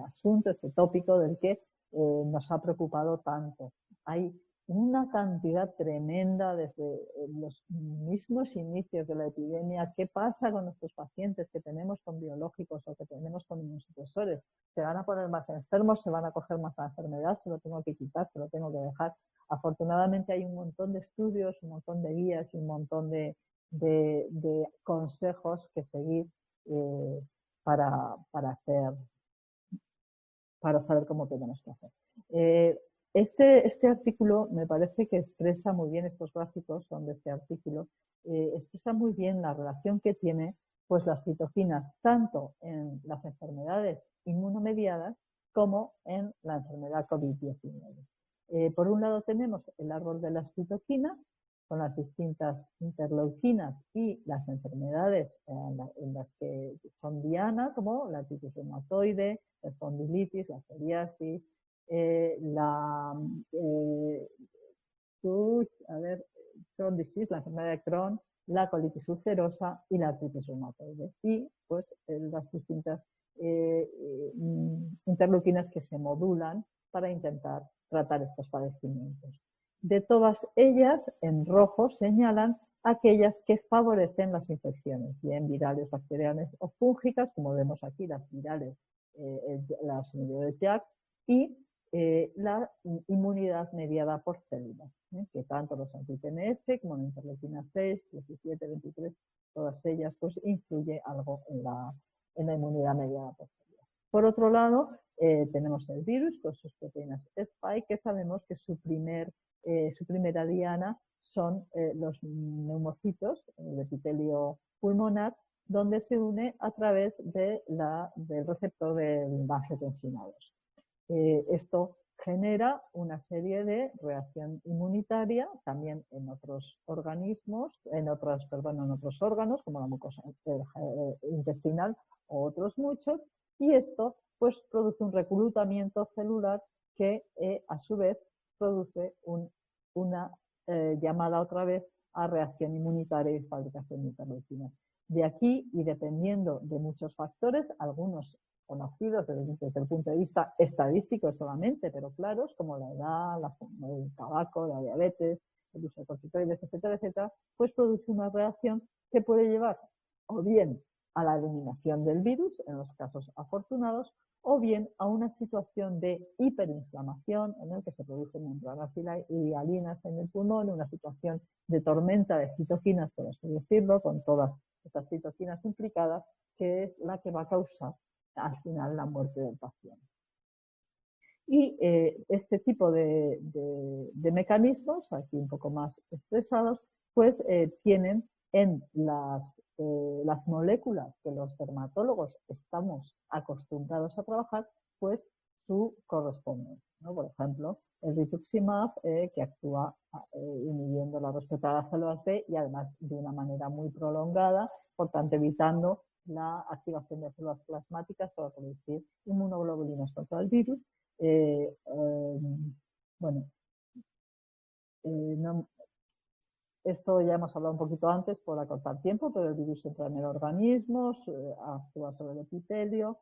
asunto, este tópico del que nos ha preocupado tanto. Hay una cantidad tremenda desde los mismos inicios de la epidemia. ¿Qué pasa con nuestros pacientes que tenemos con biológicos o que tenemos con inmunosupresores? ¿Se van a poner más enfermos? ¿Se van a coger más la enfermedad? ¿Se lo tengo que quitar? ¿Se lo tengo que dejar? Afortunadamente hay un montón de estudios, un montón de guías y un montón de consejos que seguir para saber cómo tenemos que hacer. Este artículo me parece que expresa muy bien, estos gráficos son de este artículo, expresa muy bien la relación que tiene pues, las citoquinas tanto en las enfermedades inmunomediadas como en la enfermedad COVID-19. Por un lado tenemos el árbol de las citoquinas, con las distintas interleuquinas y las enfermedades en las que son diana, como la artritis reumatoide, la espondilitis, la psoriasis, Crohn disease, la enfermedad de Crohn, la colitis ulcerosa y la artritis reumatoide. Y pues las distintas interleuquinas que se modulan para intentar tratar estos padecimientos. De todas ellas, en rojo señalan aquellas que favorecen las infecciones, bien virales, bacterianas o fúngicas, como vemos aquí, las virales, las inhibidores JAK, y la inmunidad mediada por células, que tanto los anti-TNF como la interleuquina 6, 17, 23, todas ellas pues influye algo en la inmunidad mediada por células. Por otro lado, tenemos el virus con sus proteínas spike, que sabemos que su primera diana son los neumocitos, el epitelio pulmonar, donde se une a través del receptor del angiotensina 2. Esto genera una serie de reacción inmunitaria también en otros organismos, en otros órganos, como la mucosa intestinal o otros muchos, y esto pues produce un reclutamiento celular que a su vez produce una llamada otra vez a reacción inmunitaria y fabricación de interleuquinas. De aquí, y dependiendo de muchos factores, algunos conocidos desde el punto de vista estadístico solamente, pero claros, como la edad, el tabaco, la diabetes, el uso de corticoides, etcétera, etcétera, pues produce una reacción que puede llevar o bien a la eliminación del virus, en los casos afortunados, o bien a una situación de hiperinflamación en el que se producen membranas y hialinas en el pulmón, una situación de tormenta de citoquinas, por así decirlo, con todas estas citoquinas implicadas, que es la que va a causar al final la muerte del paciente. Y este tipo de mecanismos, aquí un poco más expresados, pues tienen en las moléculas que los dermatólogos estamos acostumbrados a trabajar, pues su correspondencia, ¿no? Por ejemplo, el rituximab, que actúa inhibiendo la respuesta a las células B y además de una manera muy prolongada, por tanto evitando la activación de células plasmáticas para producir inmunoglobulinas contra el virus. Esto ya hemos hablado un poquito antes por acortar tiempo, pero el virus entra en el organismo, actúa sobre el epitelio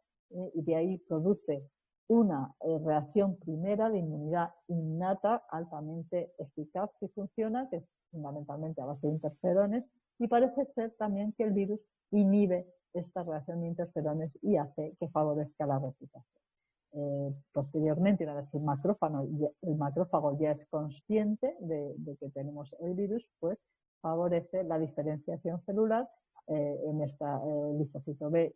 y de ahí produce una reacción primera de inmunidad innata altamente eficaz si funciona, que es fundamentalmente a base de interferones, y parece ser también que el virus inhibe esta reacción de interferones y hace que favorezca la replicación. Posteriormente, una vez que el macrófago ya es consciente de que tenemos el virus, pues favorece la diferenciación celular. En esta linfocito B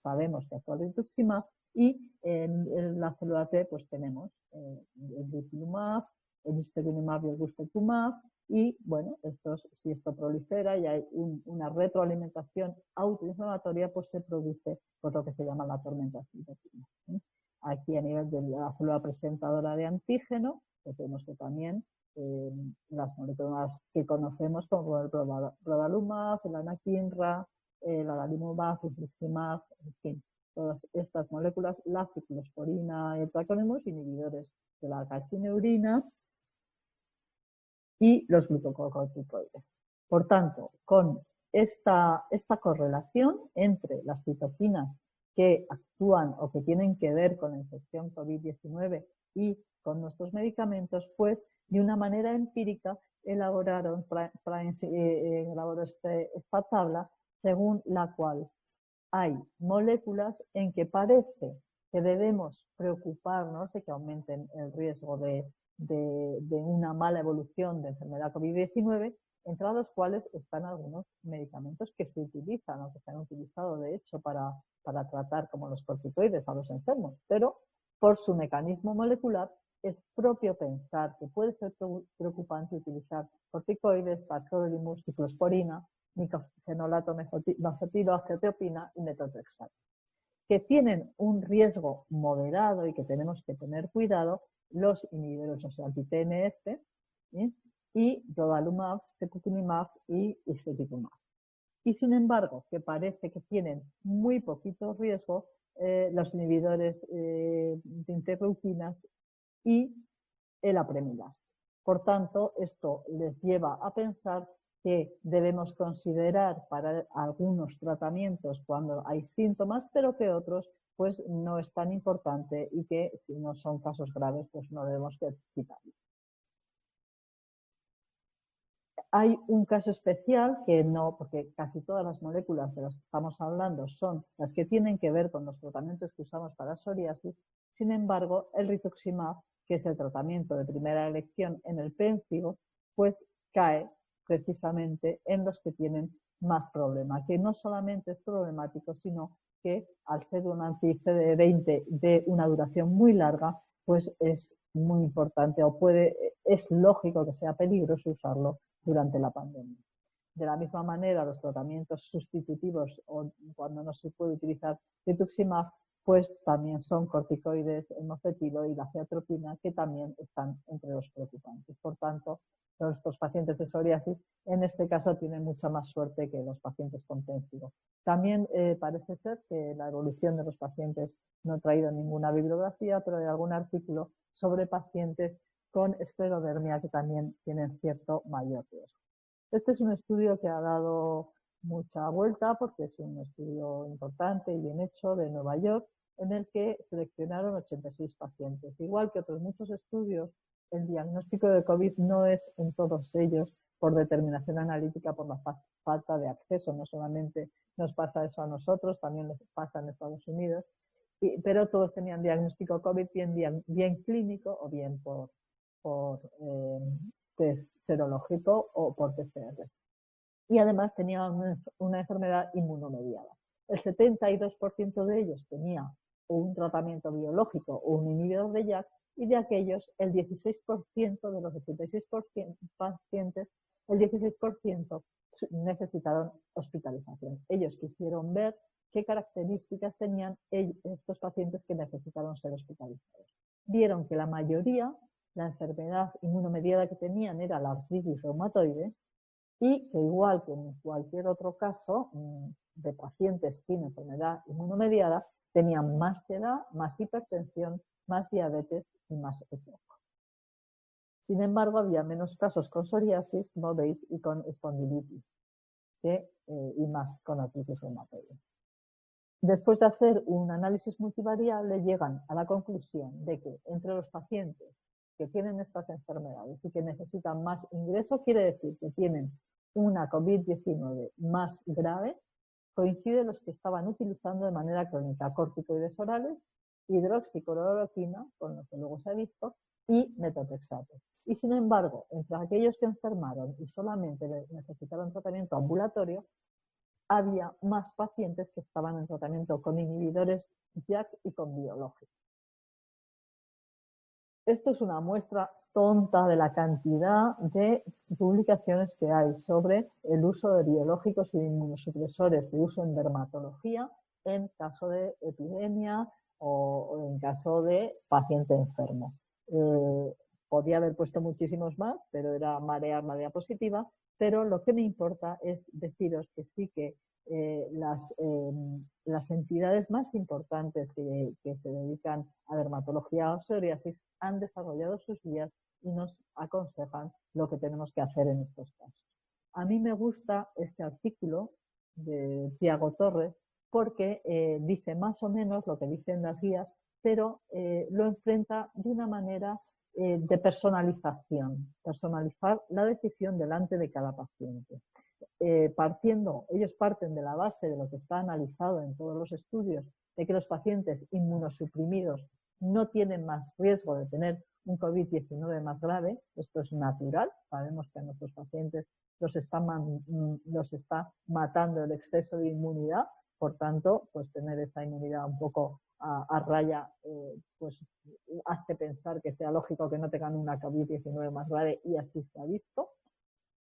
sabemos que actúa el rituximab, y en la célula T pues tenemos el dupilumab, el istelinumab y el gustetumab, y bueno, si esto prolifera y hay una retroalimentación autoinflamatoria, pues se produce por lo que se llama la tormenta citokina. Aquí a nivel de la célula presentadora de antígeno, pues vemos que también las moléculas que conocemos como el brodalumab, el anakinra, el adalimumab, el infliximab, en fin, todas estas moléculas, la ciclosporina y el tacrolimus, inhibidores de la calcineurina, y los glucocorticoides. Por tanto, con esta correlación entre las citoquinas que actúan o que tienen que ver con la infección COVID-19 y con nuestros medicamentos, pues de una manera empírica elaboró esta tabla según la cual hay moléculas en que parece que debemos preocuparnos de que aumenten el riesgo de una mala evolución de enfermedad COVID-19, entre los cuales están algunos medicamentos que se utilizan o que se han utilizado de hecho para tratar, como los corticoides, a los enfermos, pero por su mecanismo molecular es propio pensar que puede ser preocupante utilizar corticoides, tacrolimus, ciclosporina, nicofenolato nocetilo, acetiopina y metotrexato, que tienen un riesgo moderado y que tenemos que tener cuidado, los inhibidores, o sea, anti-TNF, y brodalumab, secukinumab y ipilimumab. Y sin embargo, que parece que tienen muy poquito riesgo los inhibidores de interleuquinas y el apremilast. Por tanto, esto les lleva a pensar que debemos considerar para algunos tratamientos cuando hay síntomas, pero que otros pues no es tan importante y que si no son casos graves pues no debemos quitarlos. Hay un caso especial que no, porque casi todas las moléculas de las que estamos hablando son las que tienen que ver con los tratamientos que usamos para psoriasis. Sin embargo, el rituximab, que es el tratamiento de primera elección en el pénfigo, pues cae precisamente en los que tienen más problema, que no solamente es problemático, sino que al ser un anti-CD20 de una duración muy larga, pues es muy importante o es lógico que sea peligroso usarlo durante la pandemia. De la misma manera, los tratamientos sustitutivos o cuando no se puede utilizar rituximab, pues también son corticoides, el mofetilo y la ceatropina, que también están entre los preocupantes. Por tanto, nuestros pacientes de psoriasis en este caso tienen mucha más suerte que los pacientes con pénfigo. También parece ser que la evolución de los pacientes, no he traído ninguna bibliografía, pero hay algún artículo sobre pacientes con esclerodermia que también tienen cierto mayor riesgo. Este es un estudio que ha dado mucha vuelta porque es un estudio importante y bien hecho de Nueva York, en el que seleccionaron 86 pacientes. Igual que otros muchos estudios, el diagnóstico de COVID no es en todos ellos por determinación analítica, por la falta de acceso. No solamente nos pasa eso a nosotros, también les pasa en Estados Unidos, pero todos tenían diagnóstico COVID bien clínico o bien por test serológico o por PCR. Y además tenían una enfermedad inmunomediada. El 72% de ellos tenía un tratamiento biológico o un inhibidor de JAK, y de aquellos el 16% de los 86 pacientes, el 16% necesitaron hospitalización. Ellos quisieron ver qué características tenían estos pacientes que necesitaron ser hospitalizados. Vieron que la mayoría, la enfermedad inmunomediada que tenían era la artritis reumatoide, y que igual que en cualquier otro caso de pacientes sin enfermedad inmunomediada, tenían más edad, más hipertensión, más diabetes y más EPOC. Sin embargo, había menos casos con psoriasis, como veis, y con espondilitis, y más con artritis reumatoide. Después de hacer un análisis multivariable, llegan a la conclusión de que entre los pacientes que tienen estas enfermedades y que necesitan más ingreso, quiere decir que tienen una COVID-19 más grave, coinciden los que estaban utilizando de manera crónica corticoides orales, hidroxicloroquina, con lo que luego se ha visto, y metotrexato. Y sin embargo, entre aquellos que enfermaron y solamente necesitaron tratamiento ambulatorio, había más pacientes que estaban en tratamiento con inhibidores JAK y con biológicos. Esto es una muestra tonta de la cantidad de publicaciones que hay sobre el uso de biológicos y de inmunosupresores de uso en dermatología en caso de epidemia o en caso de paciente enfermo. Podía haber puesto muchísimos más, pero era marear la diapositiva, pero lo que me importa es deciros que sí que las entidades más importantes que se dedican a dermatología o psoriasis han desarrollado sus guías y nos aconsejan lo que tenemos que hacer en estos casos. A mí me gusta este artículo de Tiago Torres porque dice más o menos lo que dicen las guías, pero lo enfrenta de una manera de personalización, personalizar la decisión delante de cada paciente. Ellos parten de la base de lo que está analizado en todos los estudios, de que los pacientes inmunosuprimidos no tienen más riesgo de tener un COVID-19 más grave. Esto es natural, sabemos que a nuestros pacientes los está matando el exceso de inmunidad, por tanto, pues tener esa inmunidad un poco a raya, pues hace pensar que sea lógico que no tengan una COVID-19 más grave, y así se ha visto.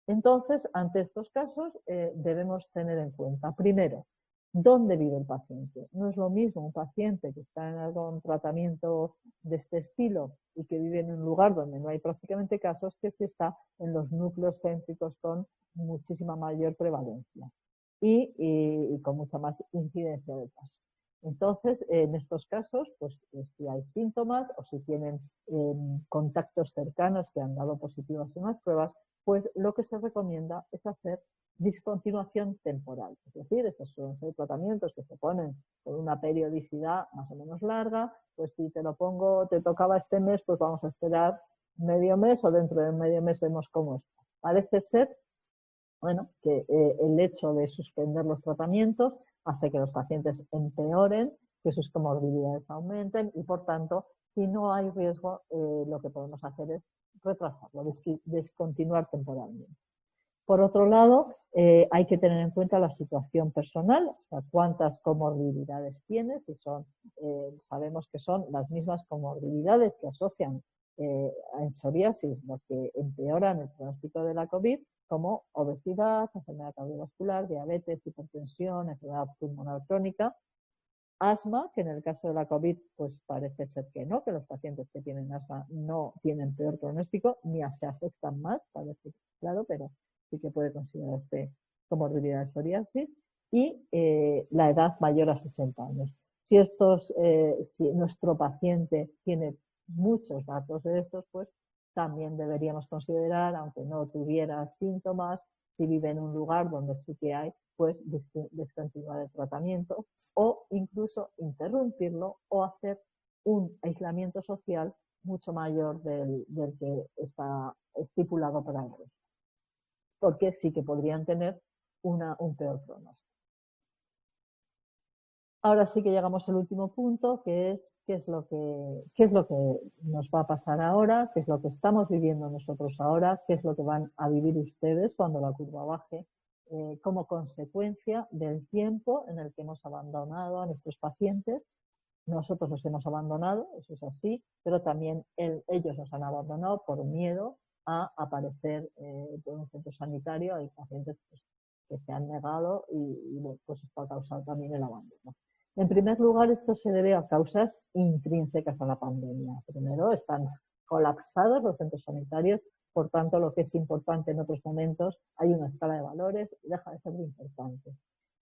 Entonces, ante estos casos, debemos tener en cuenta, primero, ¿dónde vive el paciente? No es lo mismo un paciente que está en algún tratamiento de este estilo y que vive en un lugar donde no hay prácticamente casos, que si está en los núcleos céntricos con muchísima mayor prevalencia y con mucha más incidencia de casos. Entonces, en estos casos, pues si hay síntomas o si tienen contactos cercanos que han dado positivos en las pruebas, pues lo que se recomienda es hacer discontinuación temporal. Es decir, estos suelen ser tratamientos que se ponen con una periodicidad más o menos larga. Pues si te lo pongo, te tocaba este mes, pues vamos a esperar medio mes, o dentro de medio mes vemos cómo está. Parece ser, bueno, que el hecho de suspender los tratamientos hace que los pacientes empeoren, que sus comorbilidades aumenten y, por tanto, si no hay riesgo, lo que podemos hacer es retrasarlo, descontinuar temporalmente. Por otro lado, hay que tener en cuenta la situación personal, o sea, cuántas comorbilidades tienes, y sabemos que son las mismas comorbilidades que asocian en psoriasis, las que empeoran el pronóstico de la COVID, como obesidad, enfermedad cardiovascular, diabetes, hipertensión, enfermedad pulmonar crónica, asma, que en el caso de la COVID pues parece ser que no, que los pacientes que tienen asma no tienen peor pronóstico, ni se afectan más, parece claro, pero sí que puede considerarse comorbilidad de psoriasis, y la edad mayor a 60 años. Si nuestro paciente tiene muchos datos de estos, pues también deberíamos considerar, aunque no tuviera síntomas, si vive en un lugar donde sí que hay, pues descontinuar el tratamiento o incluso interrumpirlo o hacer un aislamiento social mucho mayor del que está estipulado para el resto, porque sí que podrían tener un peor pronóstico. Ahora sí que llegamos al último punto, que es qué es lo que nos va a pasar ahora, qué es lo que estamos viviendo nosotros ahora, qué es lo que van a vivir ustedes cuando la curva baje, como consecuencia del tiempo en el que hemos abandonado a nuestros pacientes. Nosotros los hemos abandonado, eso es así, pero también ellos nos han abandonado por miedo a aparecer por un centro sanitario. Hay pacientes pues, que se han negado y pues esto ha causado también el abandono. En primer lugar, esto se debe a causas intrínsecas a la pandemia. Primero, están colapsados los centros sanitarios, por tanto, lo que es importante en otros momentos, hay una escala de valores y deja de ser muy importante.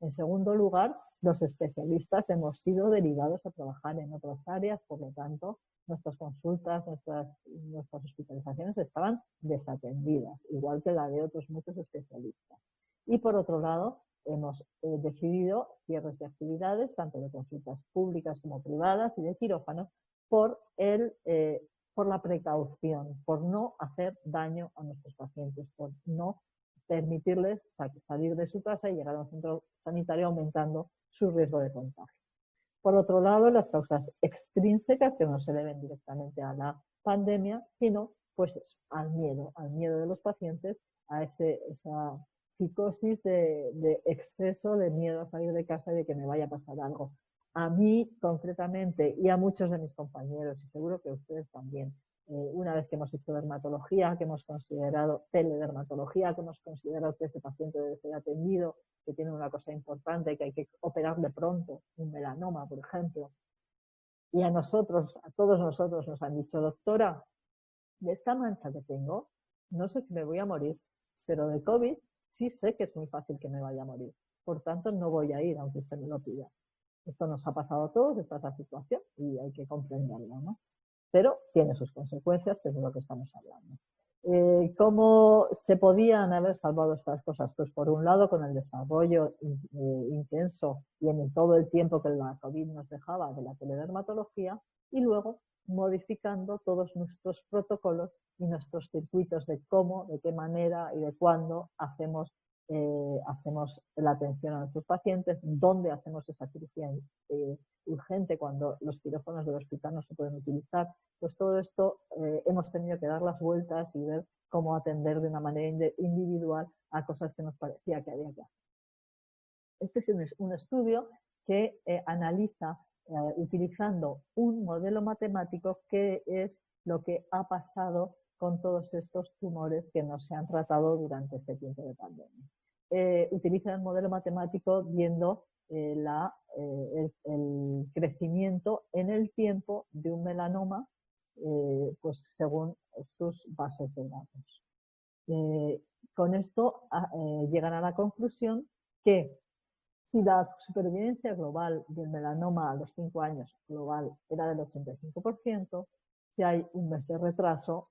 En segundo lugar, los especialistas hemos sido derivados a trabajar en otras áreas, por lo tanto, nuestras consultas, nuestras hospitalizaciones estaban desatendidas, igual que la de otros muchos especialistas. Y por otro lado, hemos decidido cierres de actividades, tanto de consultas públicas como privadas y de quirófanos, por la precaución, por no hacer daño a nuestros pacientes, por no permitirles salir de su casa y llegar a un centro sanitario aumentando su riesgo de contagio. Por otro lado, las causas extrínsecas, que no se deben directamente a la pandemia, sino pues al miedo de los pacientes, a esa psicosis de exceso de miedo a salir de casa y de que me vaya a pasar algo. A mí concretamente y a muchos de mis compañeros, y seguro que a ustedes también, una vez que hemos hecho dermatología, que hemos considerado teledermatología, que hemos considerado que ese paciente debe ser atendido, que tiene una cosa importante, que hay que operarle pronto, un melanoma, por ejemplo, y a todos nosotros nos han dicho, doctora, de esta mancha que tengo, no sé si me voy a morir, pero de COVID sí sé que es muy fácil que me vaya a morir. Por tanto, no voy a ir, aunque usted me lo pida. Esto nos ha pasado a todos, esta es la situación y hay que comprenderlo, ¿no? pero tiene sus consecuencias, que es de lo que estamos hablando. ¿Cómo se podían haber salvado estas cosas? Pues por un lado con el desarrollo intenso y en todo el tiempo que la COVID nos dejaba de la teledermatología, y luego modificando todos nuestros protocolos y nuestros circuitos de cómo, de qué manera y de cuándo hacemos la atención a nuestros pacientes, dónde hacemos esa cirugía urgente cuando los quirófanos del hospital no se pueden utilizar. Pues todo esto hemos tenido que dar las vueltas y ver cómo atender de una manera individual a cosas que nos parecía que había que hacer. Este es un estudio que analiza utilizando un modelo matemático qué es lo que ha pasado con todos estos tumores que no se han tratado durante este tiempo de pandemia. Utiliza el modelo matemático viendo el crecimiento en el tiempo de un melanoma, pues según sus bases de datos. Con esto llegan a la conclusión que si la supervivencia global del melanoma a los 5 años global era del 85%, si hay un mes de retraso,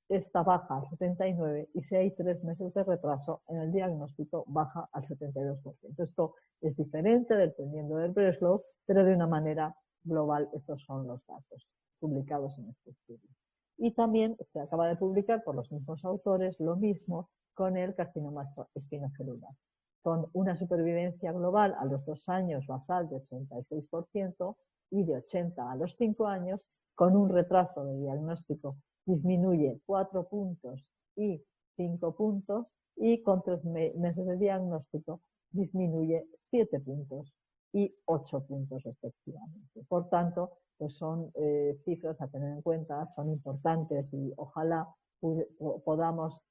esta baja al 79%, y si hay 3 meses de retraso en el diagnóstico, baja al 72%. Esto es diferente dependiendo del Breslow, pero de una manera global estos son los datos publicados en este estudio. Y también se acaba de publicar por los mismos autores lo mismo con el carcinoma espinocelular, con una supervivencia global a los 2 años basal de 86% y de 80% a los 5 años, con un retraso de diagnóstico disminuye 4 puntos y 5 puntos, y con 3 meses de diagnóstico disminuye 7 puntos y 8 puntos respectivamente. Por tanto, pues son cifras a tener en cuenta, son importantes, y ojalá podamos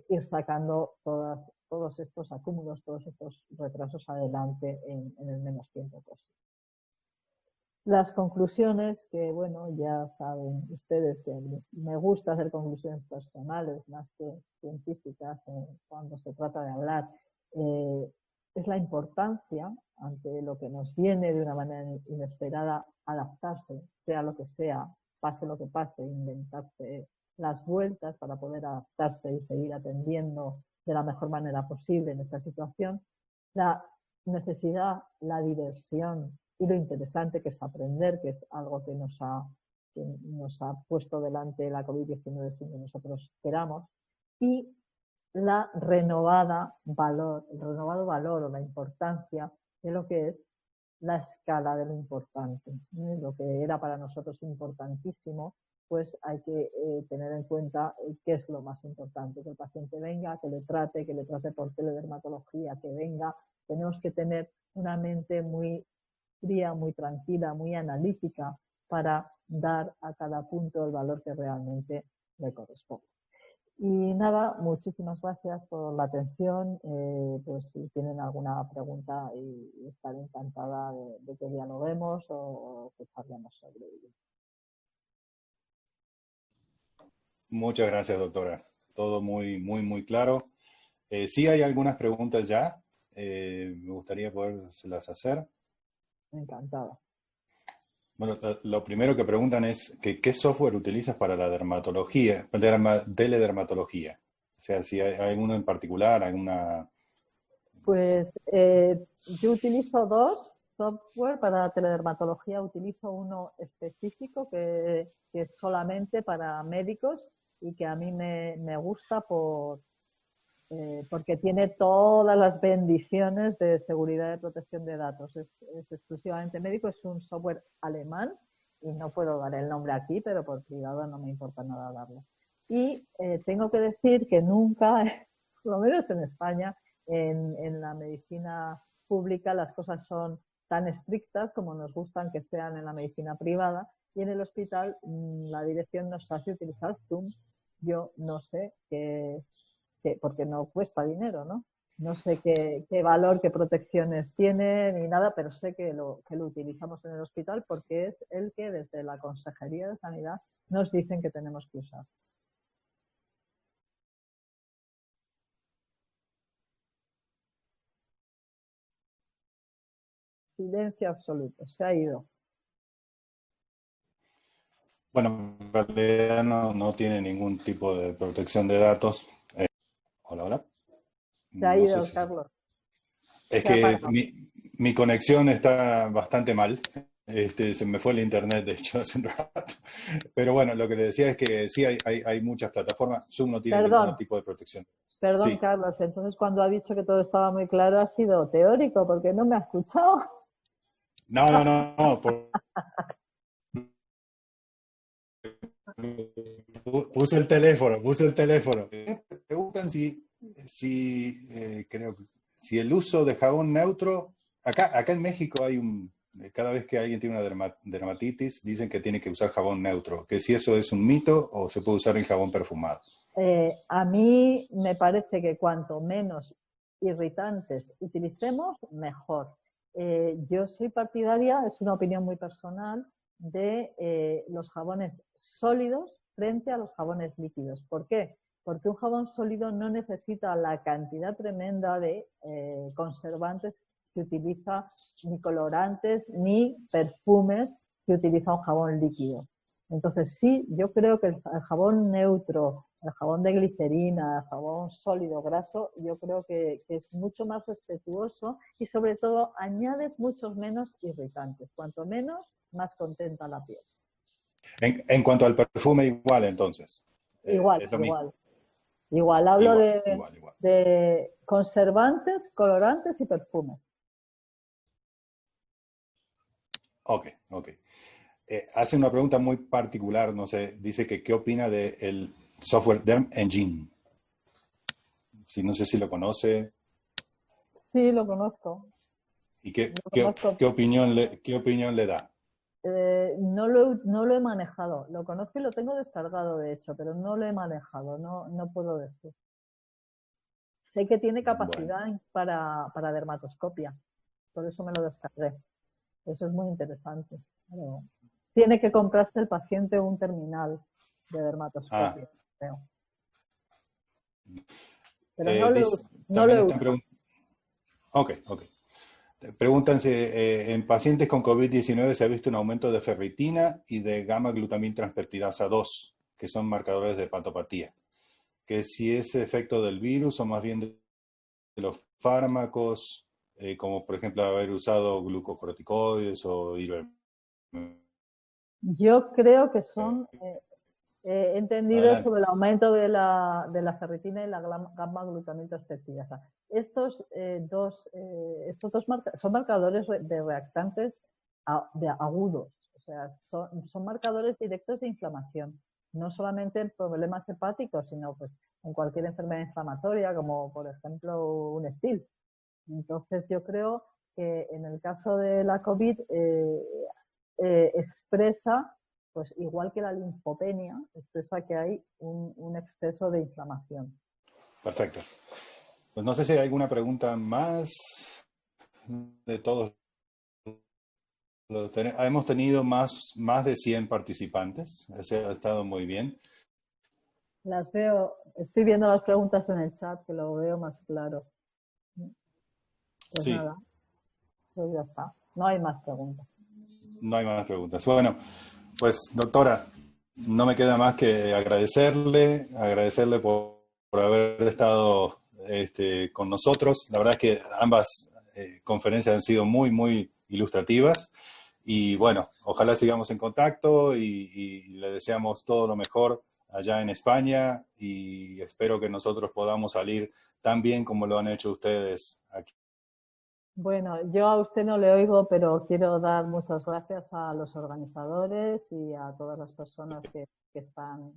ir sacando todos estos acúmulos, todos estos retrasos adelante en el menos tiempo posible. Las conclusiones, que bueno, ya saben ustedes que me gusta hacer conclusiones personales más que científicas cuando se trata de hablar, es la importancia, ante lo que nos viene de una manera inesperada, adaptarse, sea lo que sea, pase lo que pase, inventarse las vueltas para poder adaptarse y seguir atendiendo de la mejor manera posible en esta situación. La necesidad, la diversión y lo interesante que es aprender, que es algo que nos ha puesto delante la COVID-19 sin que nosotros queramos, y la el renovado valor o la importancia de lo que es la escala de lo importante. Lo que era para nosotros importantísimo, pues hay que tener en cuenta qué es lo más importante: que el paciente venga, que le trate por teledermatología, que venga. Tenemos que tener una mente muy fría, muy tranquila, muy analítica, para dar a cada punto el valor que realmente le corresponde. Y nada, muchísimas gracias por la atención. Pues si tienen alguna pregunta, y estaré encantada de que dialoguemos o que charlemos sobre ello. Muchas gracias, doctora. Todo muy claro. Sí hay algunas preguntas ya. Me gustaría podérselas hacer. Encantada. Bueno, lo primero que preguntan es que ¿qué software utilizas para la dermatología, teledermatología? O sea, si hay alguno en particular, alguna... Pues yo utilizo 2 software para teledermatología. Utilizo uno específico que es solamente para médicos y que a mí me gusta porque tiene todas las bendiciones de seguridad y protección de datos. Es exclusivamente médico, es un software alemán y no puedo dar el nombre aquí, pero por privado no me importa nada darlo. Y tengo que decir que nunca, por lo menos en España, en la medicina pública las cosas son tan estrictas como nos gustan que sean en la medicina privada, y en el hospital la dirección nos hace utilizar Zoom. Yo no sé porque no cuesta dinero, ¿no? No sé qué valor, qué protecciones tiene ni nada, pero sé que lo utilizamos en el hospital porque es el que desde la Consejería de Sanidad nos dicen que tenemos que usar. Silencio absoluto, se ha ido. Bueno, en realidad no tiene ningún tipo de protección de datos. Hola, hola. Se ha No sé ido, si... Carlos. Es Se ha que apagado. mi conexión está bastante mal. Se me fue el internet, de hecho, hace un rato. Pero bueno, lo que le decía es que sí hay muchas plataformas. Zoom no tiene Perdón, ningún tipo de protección. perdón, Sí. Carlos. Entonces, cuando ha dicho que todo estaba muy claro, ha sido teórico, porque no me ha escuchado. No. Puse el teléfono. Me preguntan creo que si el uso de jabón neutro, acá en México cada vez que alguien tiene una dermatitis, dicen que tiene que usar jabón neutro, que si eso es un mito o se puede usar el jabón perfumado. A mí me parece que cuanto menos irritantes utilicemos, mejor. Yo soy partidaria, es una opinión muy personal, de los jabones sólidos frente a los jabones líquidos. ¿Por qué? Porque un jabón sólido no necesita la cantidad tremenda de conservantes que utiliza, ni colorantes, ni perfumes que utiliza un jabón líquido. Entonces sí, yo creo que el jabón neutro, el jabón de glicerina, el jabón sólido graso, yo creo que es mucho más respetuoso y sobre todo añades muchos menos irritantes. Cuanto menos, más contenta la piel. En cuanto al perfume, igual entonces. Igual, Es lo mismo. igual. Igual, hablo Igual, igual, igual. de conservantes, colorantes y perfumes. Ok. Hace una pregunta muy particular, no sé, dice que qué opina del software Derm Engine. No sé si lo conoce Sí, lo conozco. y Lo conozco. qué opinión le da. No lo he manejado. Lo conozco y lo tengo descargado, de hecho, pero no lo he manejado. No puedo decir. Sé que tiene Bueno, capacidad para dermatoscopia, por eso me lo descargué. Eso es muy interesante. Pero tiene que comprarse el paciente un terminal de ah, dermatoscopia, creo. Pero no lo también he están usado. preguntando, ok. Preguntan si en pacientes con COVID-19 se ha visto un aumento de ferritina y de gamma-glutamil transpeptidasa 2, que son marcadores de hepatopatía. Que si es efecto del virus o más bien de los fármacos, como por ejemplo haber usado glucocorticoides o ivermectina. Yo creo que son he entendido Adelante. sobre el aumento de la ferritina y la gamma-glutamiltransferasa. Estos dos son marcadores de reactantes agudos, o sea, son marcadores directos de inflamación, no solamente en problemas hepáticos, sino pues en cualquier enfermedad inflamatoria, como por ejemplo un STIL. Entonces yo creo que en el caso de la COVID expresa, pues igual que la linfopenia, expresa que hay un exceso de inflamación. Perfecto. Pues no sé si hay alguna pregunta más de todos. Hemos tenido más de 100 participantes. Ese ha estado muy bien. Las veo, estoy viendo las preguntas en el chat, que lo veo más claro. Pues Sí, nada, pues ya está. No hay más preguntas. no hay más preguntas. Bueno, pues doctora, no me queda más que agradecerle por haber estado con nosotros. La verdad es que ambas conferencias han sido muy ilustrativas. Y bueno, ojalá sigamos en contacto y le deseamos todo lo mejor allá en España y espero que nosotros podamos salir tan bien como lo han hecho ustedes aquí. Bueno, yo a usted no le oigo, pero quiero dar muchas gracias a los organizadores y a todas las personas que están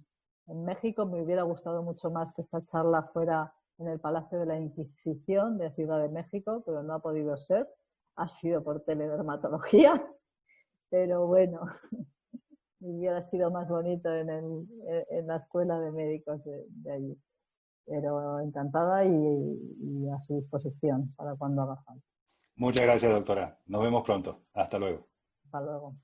en México. Me hubiera gustado mucho más que esta charla fuera en el Palacio de la Inquisición de Ciudad de México, pero no ha podido ser. Ha sido por teledermatología, pero bueno, hubiera sido más bonito en la escuela de médicos de allí. Pero encantada y a su disposición para cuando haga falta. Muchas gracias, doctora. Nos vemos pronto. Hasta luego. Hasta luego.